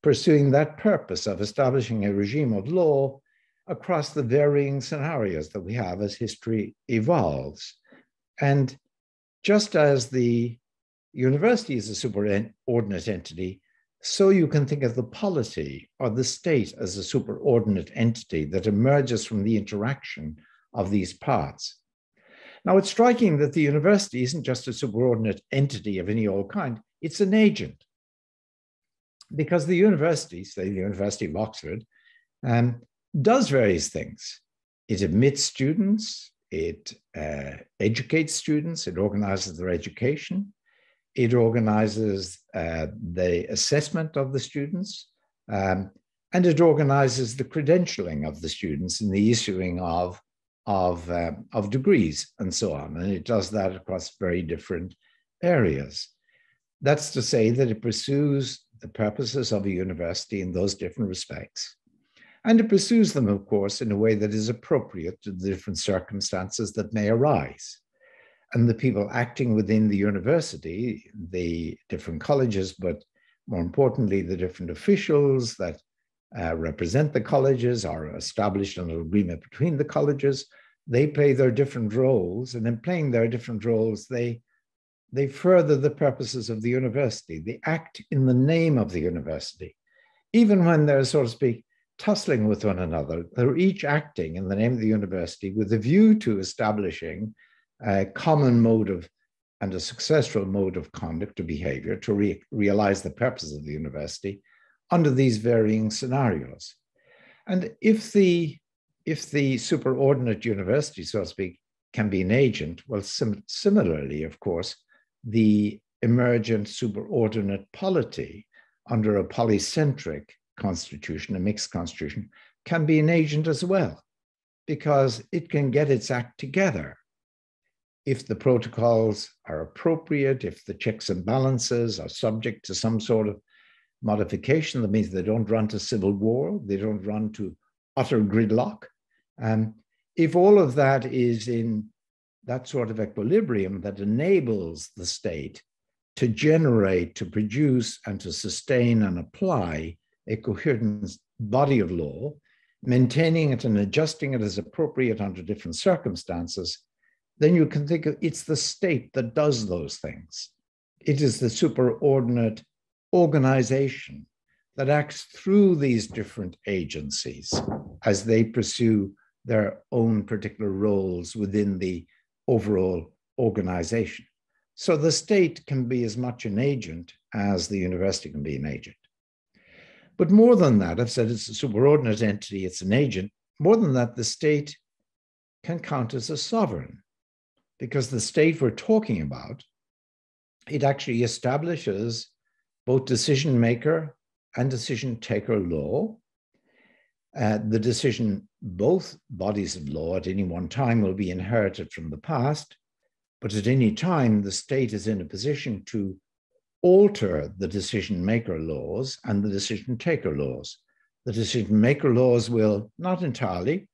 pursuing that purpose of establishing a regime of law across the varying scenarios that we have as history evolves. And just as the university is a superordinate entity, so you can think of the polity or the state as a superordinate entity that emerges from the interaction of these parts. Now, it's striking that the university isn't just a superordinate entity of any old kind, it's an agent. Because the university, say the University of Oxford, does various things. It admits students, it educates students, it organizes their education, it organizes the assessment of the students, and it organizes the credentialing of the students and the issuing of degrees and so on. And it does that across very different areas. That's to say that it pursues the purposes of a university in those different respects. And it pursues them, of course, in a way that is appropriate to the different circumstances that may arise. And the people acting within the university, the different colleges, but more importantly, the different officials that represent the colleges are established an agreement between the colleges. They play their different roles, and in playing their different roles, they further the purposes of the university. They act in the name of the university. Even when they're, so to speak, tussling with one another, they're each acting in the name of the university with a view to establishing a common mode of and a successful mode of conduct or behavior to realize the purpose of the university under these varying scenarios. And if the superordinate university, so to speak, can be an agent, well, similarly, of course, the emergent superordinate polity under a polycentric constitution, a mixed constitution, can be an agent as well, because it can get its act together. If the protocols are appropriate, if the checks and balances are subject to some sort of modification, that means they don't run to civil war, they don't run to utter gridlock. If all of that is in that sort of equilibrium that enables the state to generate, to produce, and to sustain and apply a coherent body of law, maintaining it and adjusting it as appropriate under different circumstances, then you can think of it's the state that does those things. It is the superordinate organization that acts through these different agencies as they pursue their own particular roles within the overall organization. So the state can be as much an agent as the university can be an agent. But more than that, I've said it's a superordinate entity, it's an agent. More than that, the state can count as a sovereign, because the state we're talking about, it actually establishes both decision maker and decision taker law. The decision, both bodies of law at any one time will be inherited from the past, but at any time, the state is in a position to alter the decision maker laws and the decision taker laws. The decision maker laws will, not entirely,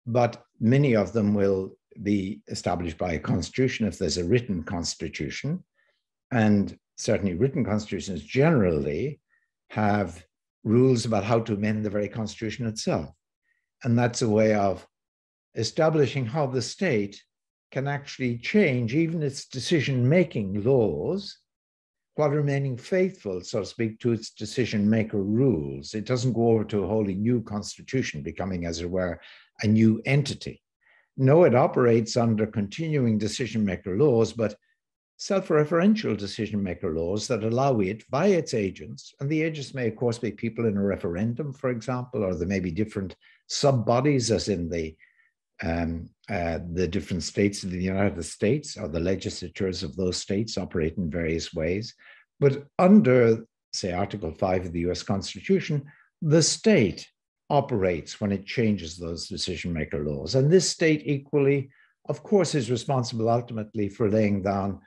but many of them will be established by a constitution if there's a written constitution. And certainly written constitutions generally have rules about how to amend the very constitution itself. And that's a way of establishing how the state can actually change even its decision-making laws while remaining faithful, so to speak, to its decision-maker rules. It doesn't go over to a wholly new constitution, becoming, as it were, a new entity. No, it operates under continuing decision-maker laws, but self-referential decision-maker laws that allow it, via its agents, and the agents may, of course, be people in a referendum, for example, or there may be different sub-bodies, as in the different states of the United States, or the legislatures of those states operate in various ways. But under, say, Article 5 of the US Constitution, the state operates when it changes those decision-maker laws. And this state equally, of course, is responsible ultimately for laying down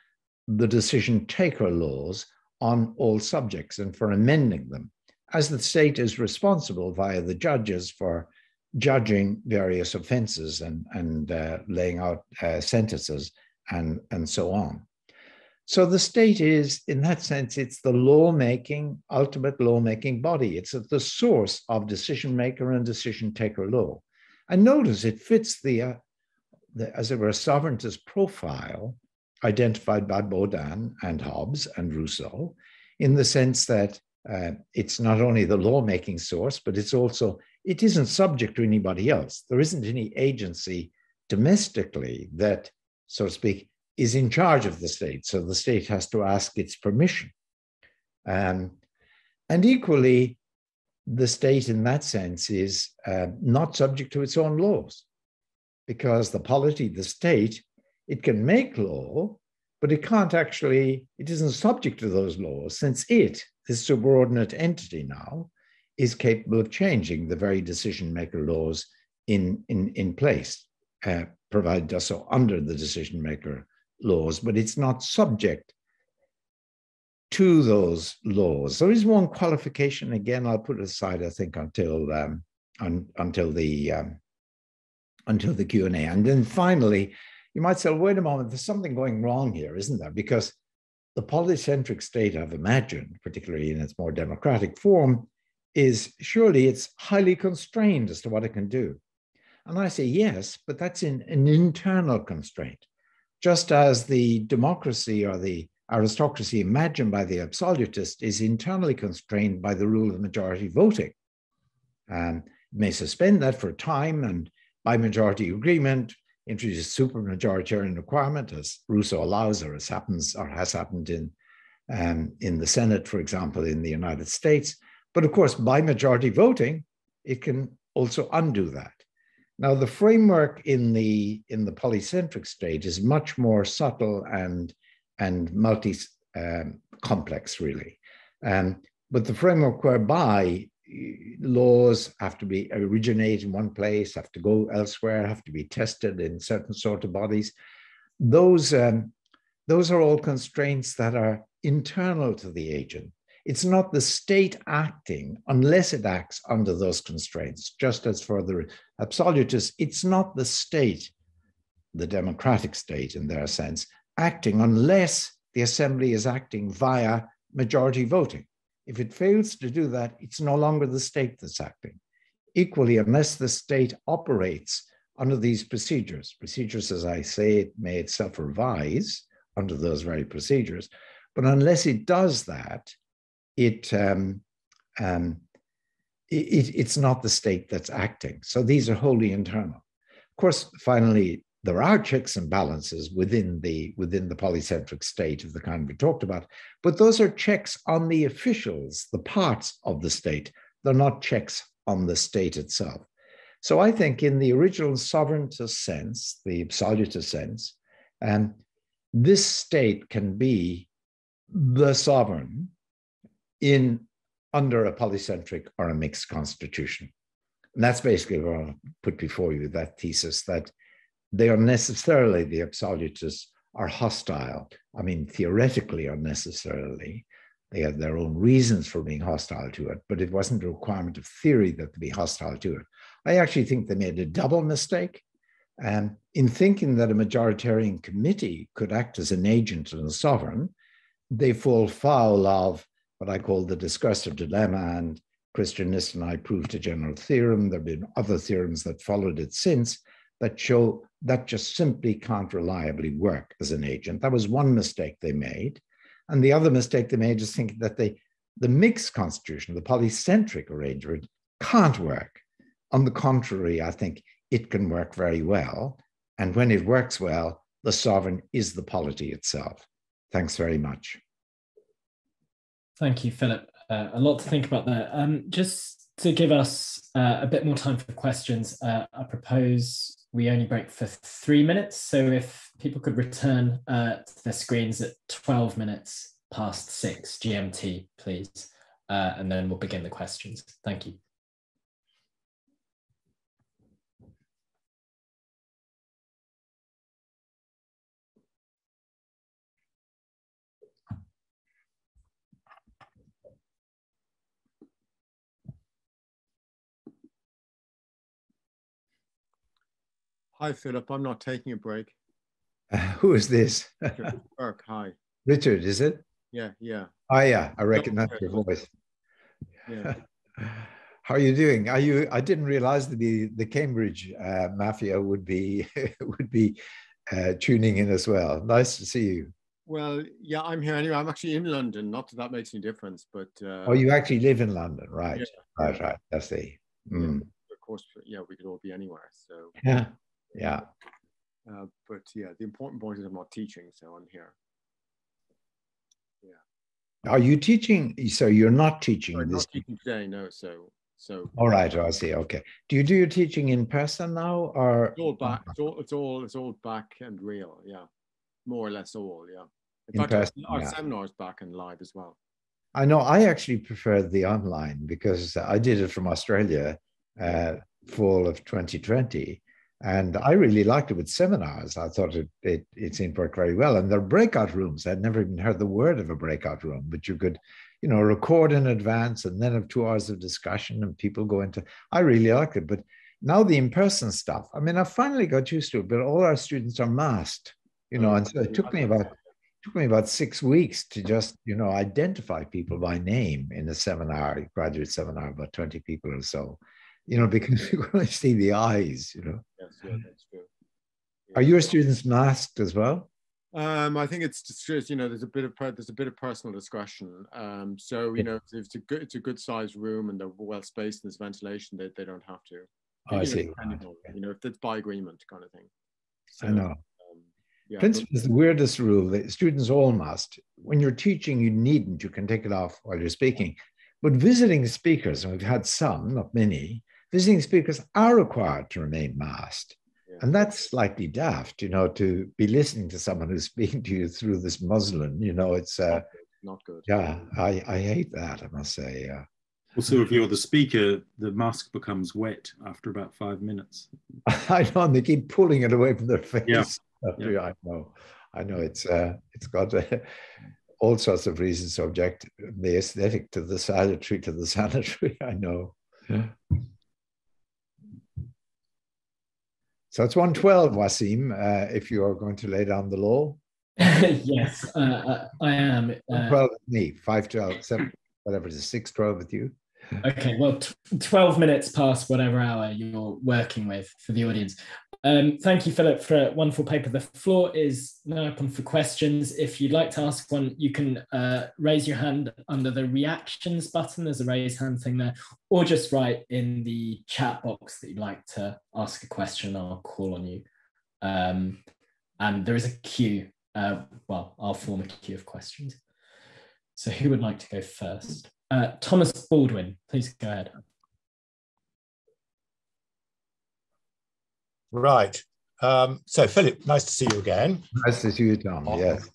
the decision-taker laws on all subjects and for amending them, as the state is responsible via the judges for judging various offenses and laying out sentences and so on. So the state is, in that sense, it's the lawmaking, ultimate lawmaking body. It's at the source of decision maker and decision taker law. And notice it fits the as it were, sovereigntist profile identified by Baudin and Hobbes and Rousseau, in the sense that it's not only the lawmaking source, but it's also, it isn't subject to anybody else. There isn't any agency domestically that, so to speak, is in charge of the state. So the state has to ask its permission. And equally, the state in that sense is not subject to its own laws, because the polity, the state, it can make law, but it can't actually, it isn't subject to those laws, since it, this superordinate entity now, is capable of changing the very decision-maker laws in place, provided does so under the decision-maker laws, but it's not subject to those laws. There is one qualification, again, I'll put it aside, I think, until until the Q&A. And then finally, you might say, well, wait a moment, there's something going wrong here, isn't there? Because the polycentric state I've imagined, particularly in its more democratic form, is surely it's highly constrained as to what it can do. And I say, yes, but that's an internal constraint. Just as the democracy or the aristocracy imagined by the absolutist is internally constrained by the rule of majority voting. It may suspend that for a time and by majority agreement, introduce supermajoritarian requirement, as Rousseau allows, or as happens or has happened in the Senate, for example, in the United States. But of course, by majority voting, it can also undo that. Now, the framework in the polycentric state is much more subtle and multi-complex, really. But the framework whereby laws have to be originate in one place, have to go elsewhere, have to be tested in certain sort of bodies, those are all constraints that are internal to the agent. It's not the state acting unless it acts under those constraints. Just as for the absolutists, it's not the state, the democratic state in their sense, acting unless the assembly is acting via majority voting. If it fails to do that, it's no longer the state that's acting. Equally, unless the state operates under these procedures, as I say, it may itself revise under those very procedures, but unless it does that, it's not the state that's acting. So these are wholly internal. Of course, finally, there are checks and balances within the polycentric state of the kind we talked about, but those are checks on the officials, the parts of the state. They're not checks on the state itself. So I think in the original sovereigntist sense, the absolutist sense, this state can be the sovereign under a polycentric or a mixed constitution. And that's basically what I'll put before you, that thesis that they are necessarily, the absolutists are hostile. I mean, theoretically unnecessarily. They have their own reasons for being hostile to it, but it wasn't a requirement of theory that they be hostile to it. I actually think they made a double mistake in thinking that a majoritarian committee could act as an agent and a sovereign. They fall foul of what I call the discursive dilemma, and Christian Nist and I proved a general theorem. There have been other theorems that followed it since that show that just simply can't reliably work as an agent. That was one mistake they made. And the other mistake they made is thinking that the mixed constitution, the polycentric arrangement, can't work. On the contrary, I think it can work very well. And when it works well, the sovereign is the polity itself. Thanks very much. Thank you, Philip. A lot to think about there. Just to give us a bit more time for questions, I propose we only break for 3 minutes. So if people could return to their screens at 12 minutes past 6 GMT, please. And then we'll begin the questions. Thank you. Hi, Philip. I'm not taking a break. Who is this? Burke, hi. Richard, is it? Yeah. Oh, yeah, I recognize your voice. Yeah. How are you doing? I didn't realize that the Cambridge mafia would be tuning in as well. Nice to see you. Well, yeah, I'm here anyway. I'm actually in London. Not that that makes any difference, but oh, you actually live in London, right? Yeah, right. That's the. Yeah, of course, yeah, we could all be anywhere. So yeah. But yeah, the important point is I'm not teaching, so I'm here. Yeah. Are you teaching? So you're not teaching I'm this? not teaching today, no. So. All right, I see. Okay. Do you do your teaching in person now, or it's all back? It's all back and real. Yeah, more or less all. Yeah. In fact, person, our seminars back and live as well. I know. I actually prefer the online because I did it from Australia, fall of 2020, And I really liked it with seminars. I thought it seemed to work very well. And there are breakout rooms. I'd never even heard the word of a breakout room, but you could, record in advance and then have 2 hours of discussion and people go into, I really liked it. But now the in-person stuff, I mean, I finally got used to it, but all our students are masked, and so it took me about 6 weeks to just, identify people by name in a seminar, graduate seminar, about 20 people or so, because you only see the eyes, Yes, yeah, that's true. Yeah. Are your students masked as well? I think it's just, there's a bit of personal discretion. So if it's a good sized room and they're well spaced and there's ventilation, they don't have to. Oh, I see. If it's by agreement kind of thing. So, I know. Yeah, Princeton is the weirdest rule. The students all must. When you're teaching, you needn't. You can take it off while you're speaking. But visiting speakers, and we've had some, not many, visiting speakers are required to remain masked. Yeah. And that's slightly daft, to be listening to someone who's speaking to you through this muslin. It's not good. Yeah, I hate that, I must say. Yeah. Also, if you're the speaker, the mask becomes wet after about 5 minutes. I know, and they keep pulling it away from their face. Yeah. I know. It's got all sorts of reasons to object, the aesthetic to the salutary to the sanitary. I know. Yeah. So it's 1:12, Wasim, if you are going to lay down the law. Yes, I am. 1:12 with me, 5:12, 7, whatever it is, 6:12 with you. Okay, well, 12 minutes past whatever hour you're working with for the audience. Thank you, Philip, for a wonderful paper. The floor is now open for questions. If you'd like to ask one, you can raise your hand under the reactions button. There's a raise hand thing there, or just write in the chat box that you'd like to ask a question. I'll call on you. And there is a queue. I'll form a queue of questions. So who would like to go first? Thomas Baldwin, please go ahead. Right. So, Philip, nice to see you again. Nice to see you, Tom. Yes.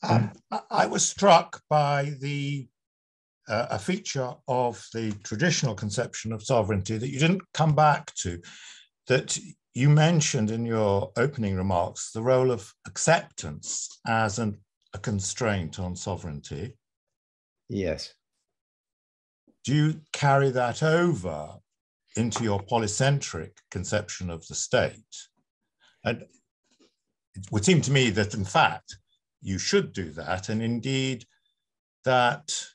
I was struck by a feature of the traditional conception of sovereignty that you didn't come back to, that you mentioned in your opening remarks, the role of acceptance as a constraint on sovereignty. Yes. Do you carry that over into your polycentric conception of the state? And it would seem to me that, in fact, you should do that. And indeed, that's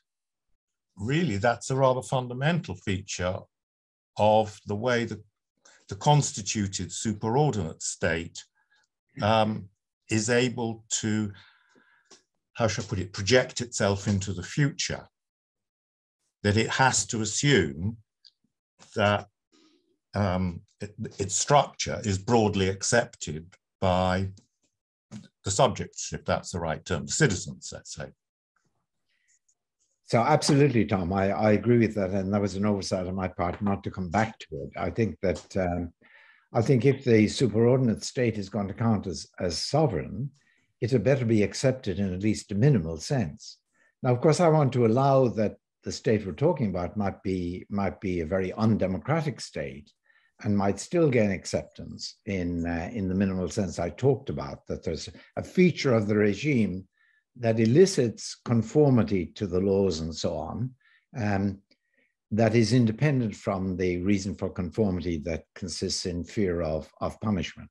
a rather fundamental feature of the way the constituted superordinate state is able to, how shall I put it, project itself into the future. That it has to assume that its structure is broadly accepted by the subjects, if that's the right term, the citizens, let's say. So absolutely, Tom, I agree with that. And that was an oversight on my part not to come back to it. I think that, if the superordinate state is going to count as sovereign, it had better be accepted in at least a minimal sense. Now, of course, I want to allow that the state we're talking about might be a very undemocratic state and might still gain acceptance in the minimal sense I talked about, that there's a feature of the regime that elicits conformity to the laws and so on, that is independent from the reason for conformity that consists in fear of punishment.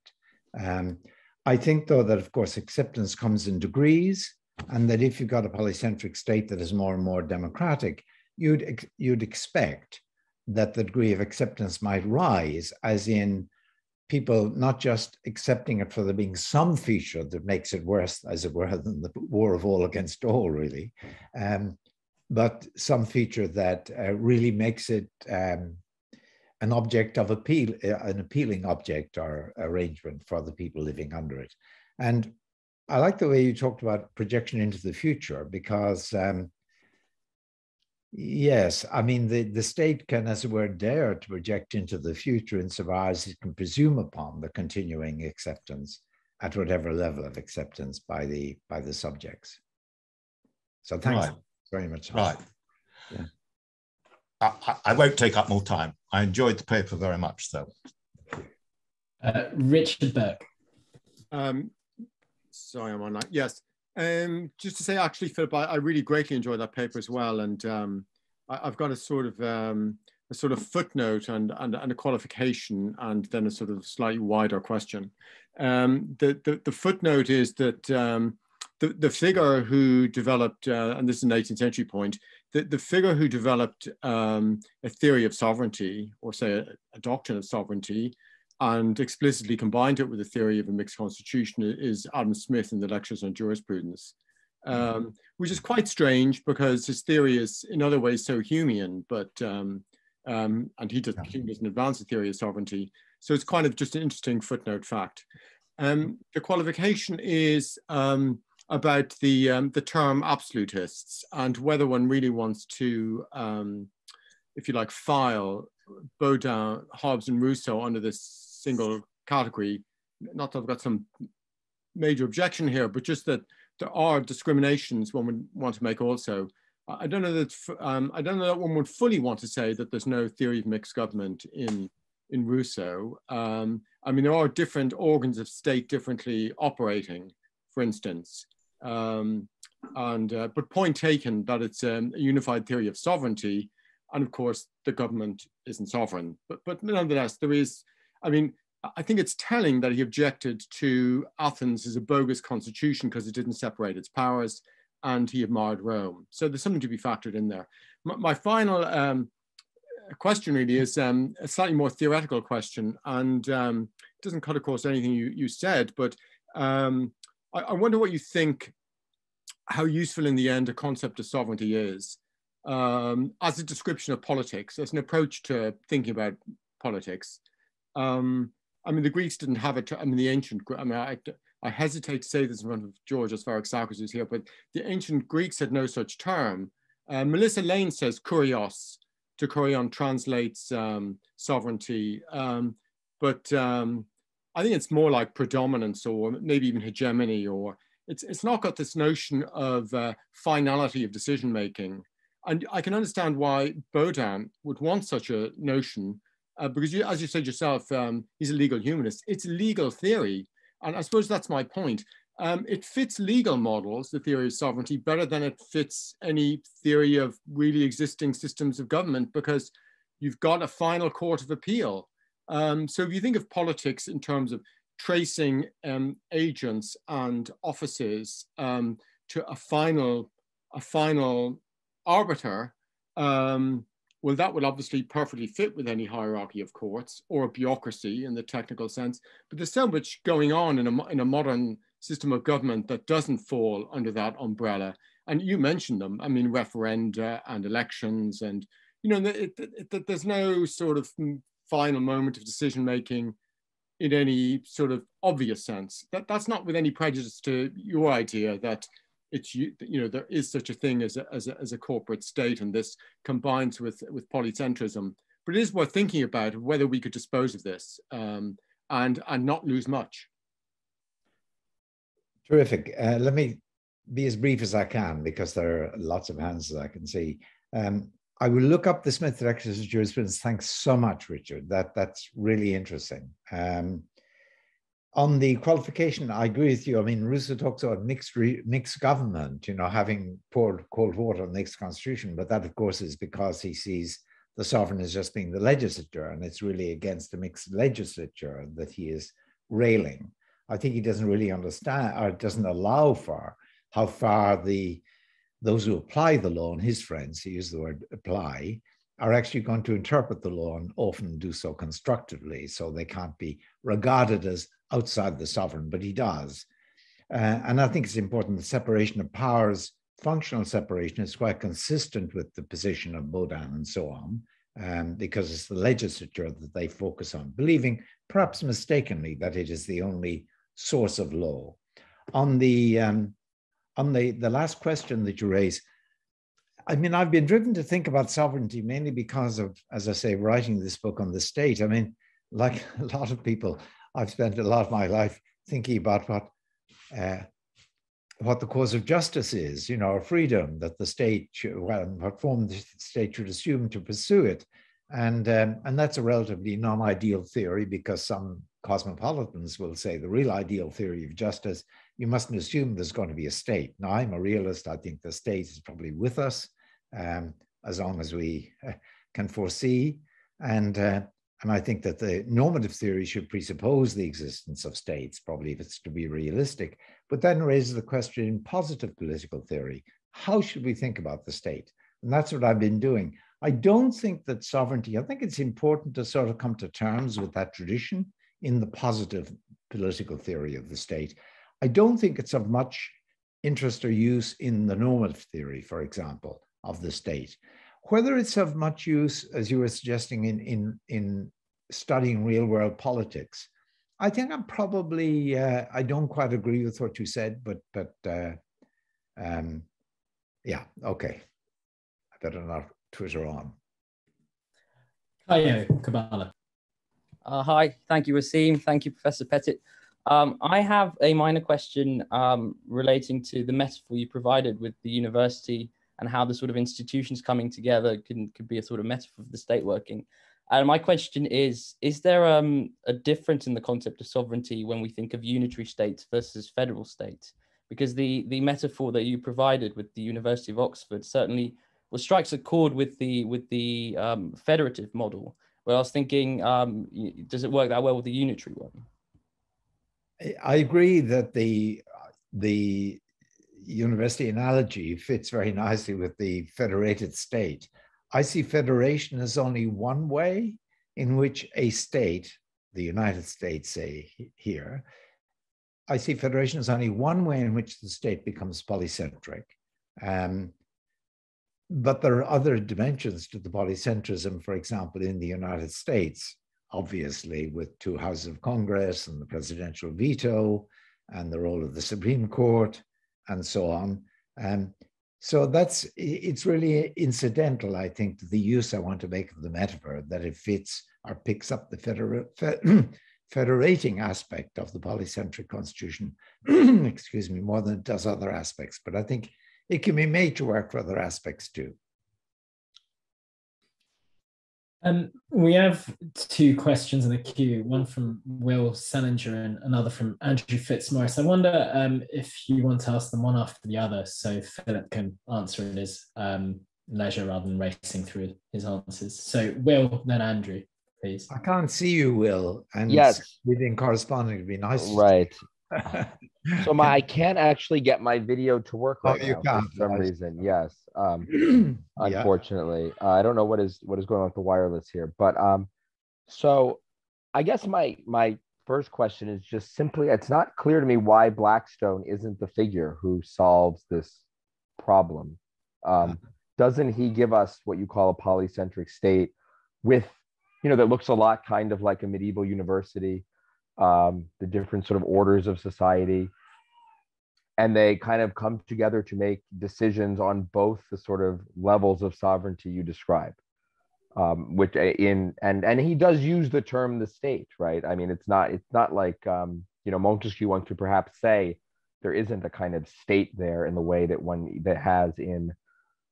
I think, though, that, of course, acceptance comes in degrees, and that if you've got a polycentric state that is more and more democratic, you'd expect that the degree of acceptance might rise, as in people not just accepting it for there being some feature that makes it worse, as it were, than the war of all against all, really, but some feature that really makes it an object of appeal, an appealing object or arrangement for the people living under it. And I like the way you talked about projection into the future, because yes, I mean, the state can, as it were, dare to project into the future insofar as it can presume upon the continuing acceptance at whatever level of acceptance by the subjects. So thanks very much. Right. Yeah. I won't take up more time. I enjoyed the paper very much, though. Richard Burke. Sorry, I'm online. Yes. Just to say, actually, Philip, I really greatly enjoyed that paper as well. And I've got a sort of footnote and a qualification, and then a sort of slightly wider question. The footnote is that the figure who developed, and this is an 18th century point, the figure who developed a theory of sovereignty, or say a doctrine of sovereignty, and explicitly combined it with a theory of a mixed constitution, is Adam Smith in the Lectures on Jurisprudence, which is quite strange because his theory is in other ways so Humean, but Hume doesn't advance the theory of sovereignty. So it's kind of just an interesting footnote fact. The qualification is about the term absolutists and whether one really wants to, if you like, file Baudin, Hobbes, and Rousseau under this single category. Not that I've got some major objection here, but just that there are discriminations one would want to make also. I don't know that one would fully want to say that there's no theory of mixed government in Rousseau. I mean, there are different organs of state differently operating, for instance. But point taken that it's a unified theory of sovereignty, and of course the government isn't sovereign. But nonetheless, there is, I mean, I think it's telling that he objected to Athens as a bogus constitution because it didn't separate its powers, and he admired Rome. So there's something to be factored in there. My final question really is a slightly more theoretical question, and it doesn't cut across anything you said, but I wonder what you think, how useful in the end a concept of sovereignty is as a description of politics, as an approach to thinking about politics. I mean, the Greeks didn't have it. I mean, the ancient, I mean, I hesitate to say this in front of George as far as Socrates is here, but the ancient Greeks had no such term. Melissa Lane says kurios, to kurion translates sovereignty, but I think it's more like predominance, or maybe even hegemony, or it's not got this notion of finality of decision making. And I can understand why Baudin would want such a notion, because as you said yourself, he's a legal humanist. It's a legal theory. And I suppose that's my point. It fits legal models, the theory of sovereignty, better than it fits any theory of really existing systems of government, because you've got a final court of appeal. So if you think of politics in terms of tracing agents and offices to a final arbiter, well, that would obviously perfectly fit with any hierarchy of courts or a bureaucracy in the technical sense. But there's so much going on in a modern system of government that doesn't fall under that umbrella. And you mentioned them. I mean, referenda and elections, and there's no sort of final moment of decision making in any sort of obvious sense. That's not with any prejudice to your idea that it's, there is such a thing as a corporate state, and this combines with polycentrism. But it is worth thinking about whether we could dispose of this and not lose much. Terrific. Let me be as brief as I can, because there are lots of hands that I can see. I will look up the Smith Lectures on Jurisprudence. Thanks so much, Richard. That's really interesting. On the qualification, I agree with you. I mean, Rousseau talks about mixed government, having poured cold water on the mixed constitution, but that, of course, is because he sees the sovereign as just being the legislature, and it's really against the mixed legislature that he is railing. I think he doesn't really understand, or doesn't allow for how far those who apply the law, and his friends, he used the word apply, are actually going to interpret the law, and often do so constructively, so they can't be regarded as outside the sovereign, but he does. And I think it's important, the separation of powers, functional separation, is quite consistent with the position of Baudin and so on, because it's the legislature that they focus on, believing, perhaps mistakenly, that it is the only source of law. On the last question that you raised, I mean, I've been driven to think about sovereignty mainly because of, as I say, writing this book on the state. I mean, like a lot of people, I've spent a lot of my life thinking about what the cause of justice is, or freedom that the state, what form the state should assume to pursue it. And that's a relatively non-ideal theory, because some cosmopolitans will say the real ideal theory of justice, you mustn't assume there's going to be a state. Now, I'm a realist. I think the state is probably with us as long as we can foresee. And I think that the normative theory should presuppose the existence of states, probably, if it's to be realistic, but then raises the question in positive political theory, how should we think about the state? And that's what I've been doing. I don't think that sovereignty, I think it's important to sort of come to terms with that tradition in the positive political theory of the state. I don't think it's of much interest or use in the normative theory, for example, of the state. Whether it's of much use, as you were suggesting, in studying real world politics, I think I'm probably, I don't quite agree with what you said, but yeah, okay. I better not Twitter on. Kayo Kabbalah. Hi, thank you, Wasim. Thank you, Professor Pettit. I have a minor question relating to the metaphor you provided with the university and how the sort of institutions coming together could be a sort of metaphor of the state working. And my question is there a difference in the concept of sovereignty when we think of unitary states versus federal states? Because the metaphor that you provided with the University of Oxford certainly strikes a chord with the federative model, where I was thinking, does it work that well with the unitary one? I agree that the university analogy fits very nicely with the federated state. I see federation as only one way in which a state, the United States, say here, I see federation as only one way in which the state becomes polycentric. But there are other dimensions to the polycentrism, for example, in the United States, obviously with two houses of Congress and the presidential veto and the role of the Supreme Court and so on. So it's really incidental, I think, to the use I want to make of the metaphor, that it fits or picks up the federating aspect of the polycentric constitution, excuse me, more than it does other aspects. But I think it can be made to work for other aspects too. We have two questions in the queue, one from Will Salinger and another from Andrew Fitzmaurice. I wonder if you want to ask them one after the other, so Philip can answer in his leisure rather than racing through his answers. So Will, then Andrew, please. I can't see you, Will, and yes, we've been corresponding. It'd be nice. Right. So I can't actually get my video to work right now for some reason. Yes. Unfortunately, I don't know what is going on with the wireless here, but so I guess my first question is just simply, it's not clear to me why Blackstone isn't the figure who solves this problem. Doesn't he give us what you call a polycentric state with, that looks a lot kind of like a medieval university, the different sort of orders of society, and they kind of come together to make decisions on both the sort of levels of sovereignty you describe, and he does use the term the state, right? I mean, it's not like Montesquieu wants to perhaps say there isn't a kind of state there in the way that has in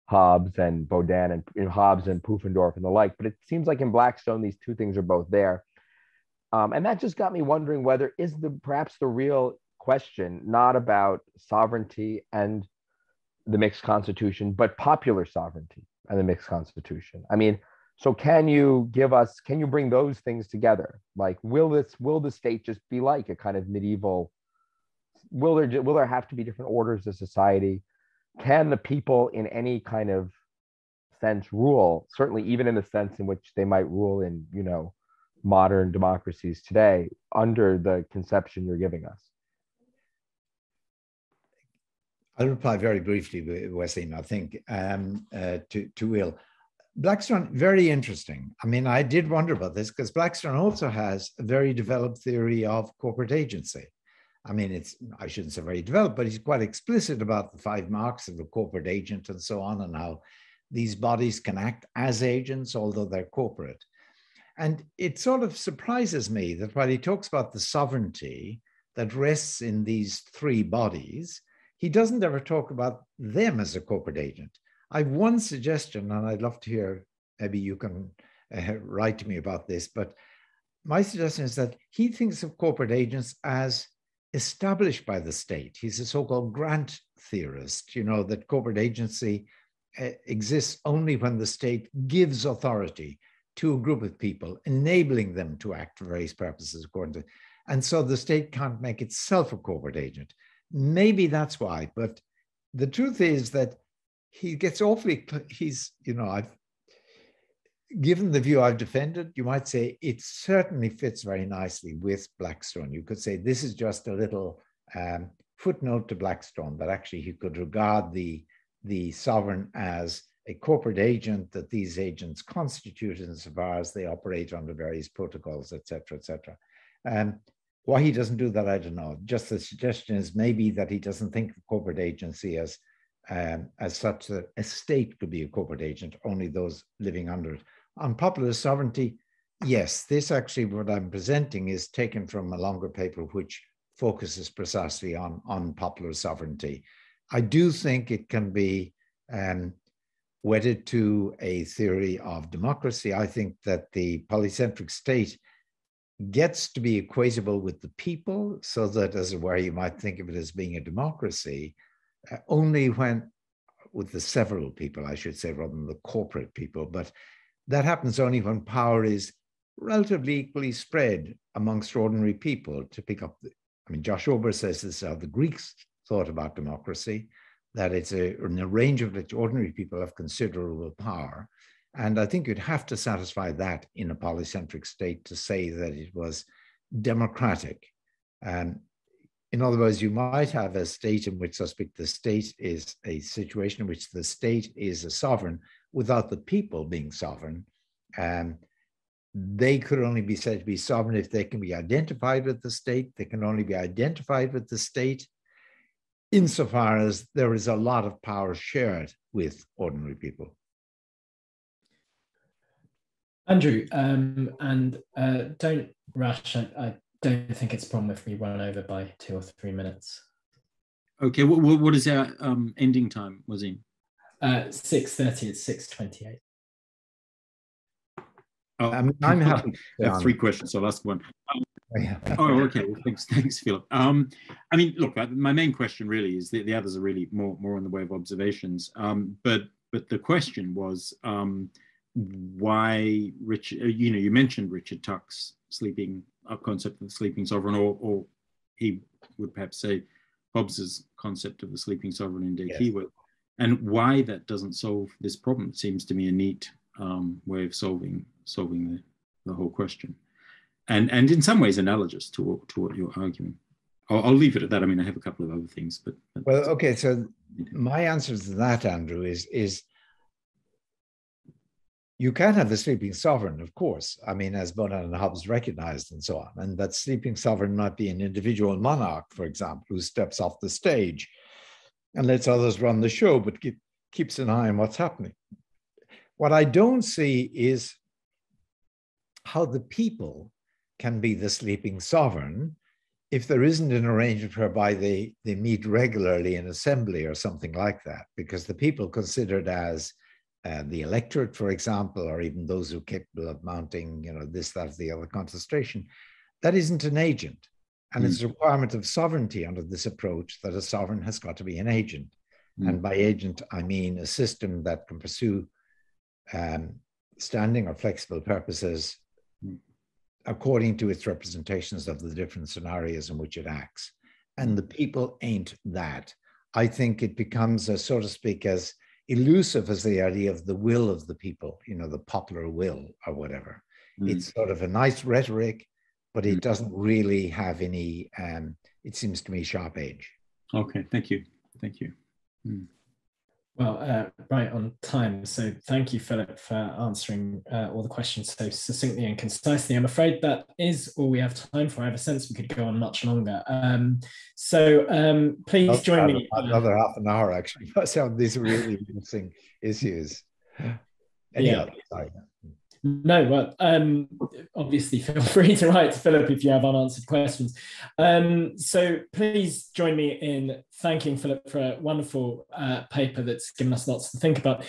Hobbes and Baudin and Hobbes and Pufendorf and the like, but it seems like in Blackstone these two things are both there, and that just got me wondering whether perhaps the real question not about sovereignty and the mixed constitution, but popular sovereignty and the mixed constitution. I mean, so can you bring those things together? Like, will the state just be like a kind of medieval? Will there have to be different orders of society? Can the people in any kind of sense rule, certainly even in the sense in which they might rule in, modern democracies today, under the conception you're giving us? I'll reply very briefly, Wesley, I think, to Will. Blackstone, very interesting. I mean, I did wonder about this because Blackstone also has a very developed theory of corporate agency. I mean, I shouldn't say very developed, but he's quite explicit about the 5 marks of a corporate agent and so on, and how these bodies can act as agents, although they're corporate. And it sort of surprises me that while he talks about the sovereignty that rests in these 3 bodies, he doesn't ever talk about them as a corporate agent. I've one suggestion, and I'd love to hear, maybe you can write to me about this, but my suggestion is that he thinks of corporate agents as established by the state. He's a so-called grant theorist, that corporate agency exists only when the state gives authority to a group of people, enabling them to act for various purposes according to, and so the state can't make itself a corporate agent. Maybe that's why, but the truth is that he gets awfully, I've given the view I've defended, you might say it certainly fits very nicely with Blackstone. You could say this is just a little footnote to Blackstone, that actually he could regard the sovereign as a corporate agent, that these agents constitute insofar as they operate under various protocols, et cetera, et cetera. Why he doesn't do that, I don't know. Just the suggestion is maybe that he doesn't think of corporate agency as such that a state could be a corporate agent, only those living under it. On popular sovereignty, yes, this actually, what I'm presenting is taken from a longer paper which focuses precisely on popular sovereignty. I do think it can be wedded to a theory of democracy. I think that the polycentric state gets to be equatable with the people, so that, as it were, you might think of it as being a democracy, only when, with the several people, I should say, rather than the corporate people. But that happens only when power is relatively equally spread amongst ordinary people. To pick up, Josh Ober says this, how the Greeks thought about democracy, that it's an arrangement which ordinary people have considerable power. And I think you'd have to satisfy that in a polycentric state to say that it was democratic. In other words, you might have a state in which, so to speak, the state is a situation in which the state is a sovereign without the people being sovereign. They could only be said to be sovereign if they can be identified with the state. They can only be identified with the state insofar as there is a lot of power shared with ordinary people. Andrew, and don't rush. I don't think it's a problem if we run over by 2 or 3 minutes. Okay, what is our ending time, Wazim? 6:30, it's 6:28. Oh, I'm happy. I have 3 questions, so I'll ask one. Oh, okay. Well, thanks, Philip. Look, my main question really is the others are really more in the way of observations. But the question was why Richard? You mentioned Richard Tuck's concept of the sleeping sovereign, or he would perhaps say Hobbes's concept of the sleeping sovereign. Indeed, yes. He would. And why that doesn't solve this problem, it seems to me a neat way of solving the whole question, and in some ways analogous to what you're arguing. I'll leave it at that. I have a couple of other things, but well, okay. So my answer to that, Andrew, is you can have the sleeping sovereign, of course. As Bonan and Hobbes recognized, and so on, and that sleeping sovereign might be an individual monarch, for example, who steps off the stage and lets others run the show, but keeps an eye on what's happening. What I don't see is how the people can be the sleeping sovereign if there isn't an arrangement whereby they meet regularly in assembly or something like that, because the people considered as the electorate, for example, or even those who are capable of mounting, this, that, the other contestation, that isn't an agent. And it's a requirement of sovereignty under this approach that a sovereign has got to be an agent. And by agent, I mean a system that can pursue standing or flexible purposes according to its representations of the different scenarios in which it acts. And the people ain't that. I think it becomes, so to speak, as elusive as the idea of the will of the people, the popular will or whatever. It's sort of a nice rhetoric, but it doesn't really have any, it seems to me, sharp edge. Okay, thank you. Well, right on time. So thank you, Philip, for answering all the questions so succinctly and concisely. I'm afraid that is all we have time for. I have a sense we could go on much longer. Please join me. Another half an hour, actually. These are really interesting issues. Anyhow, sorry. No, well, obviously feel free to write to Philip if you have unanswered questions. So please join me in thanking Philip for a wonderful paper that's given us lots to think about.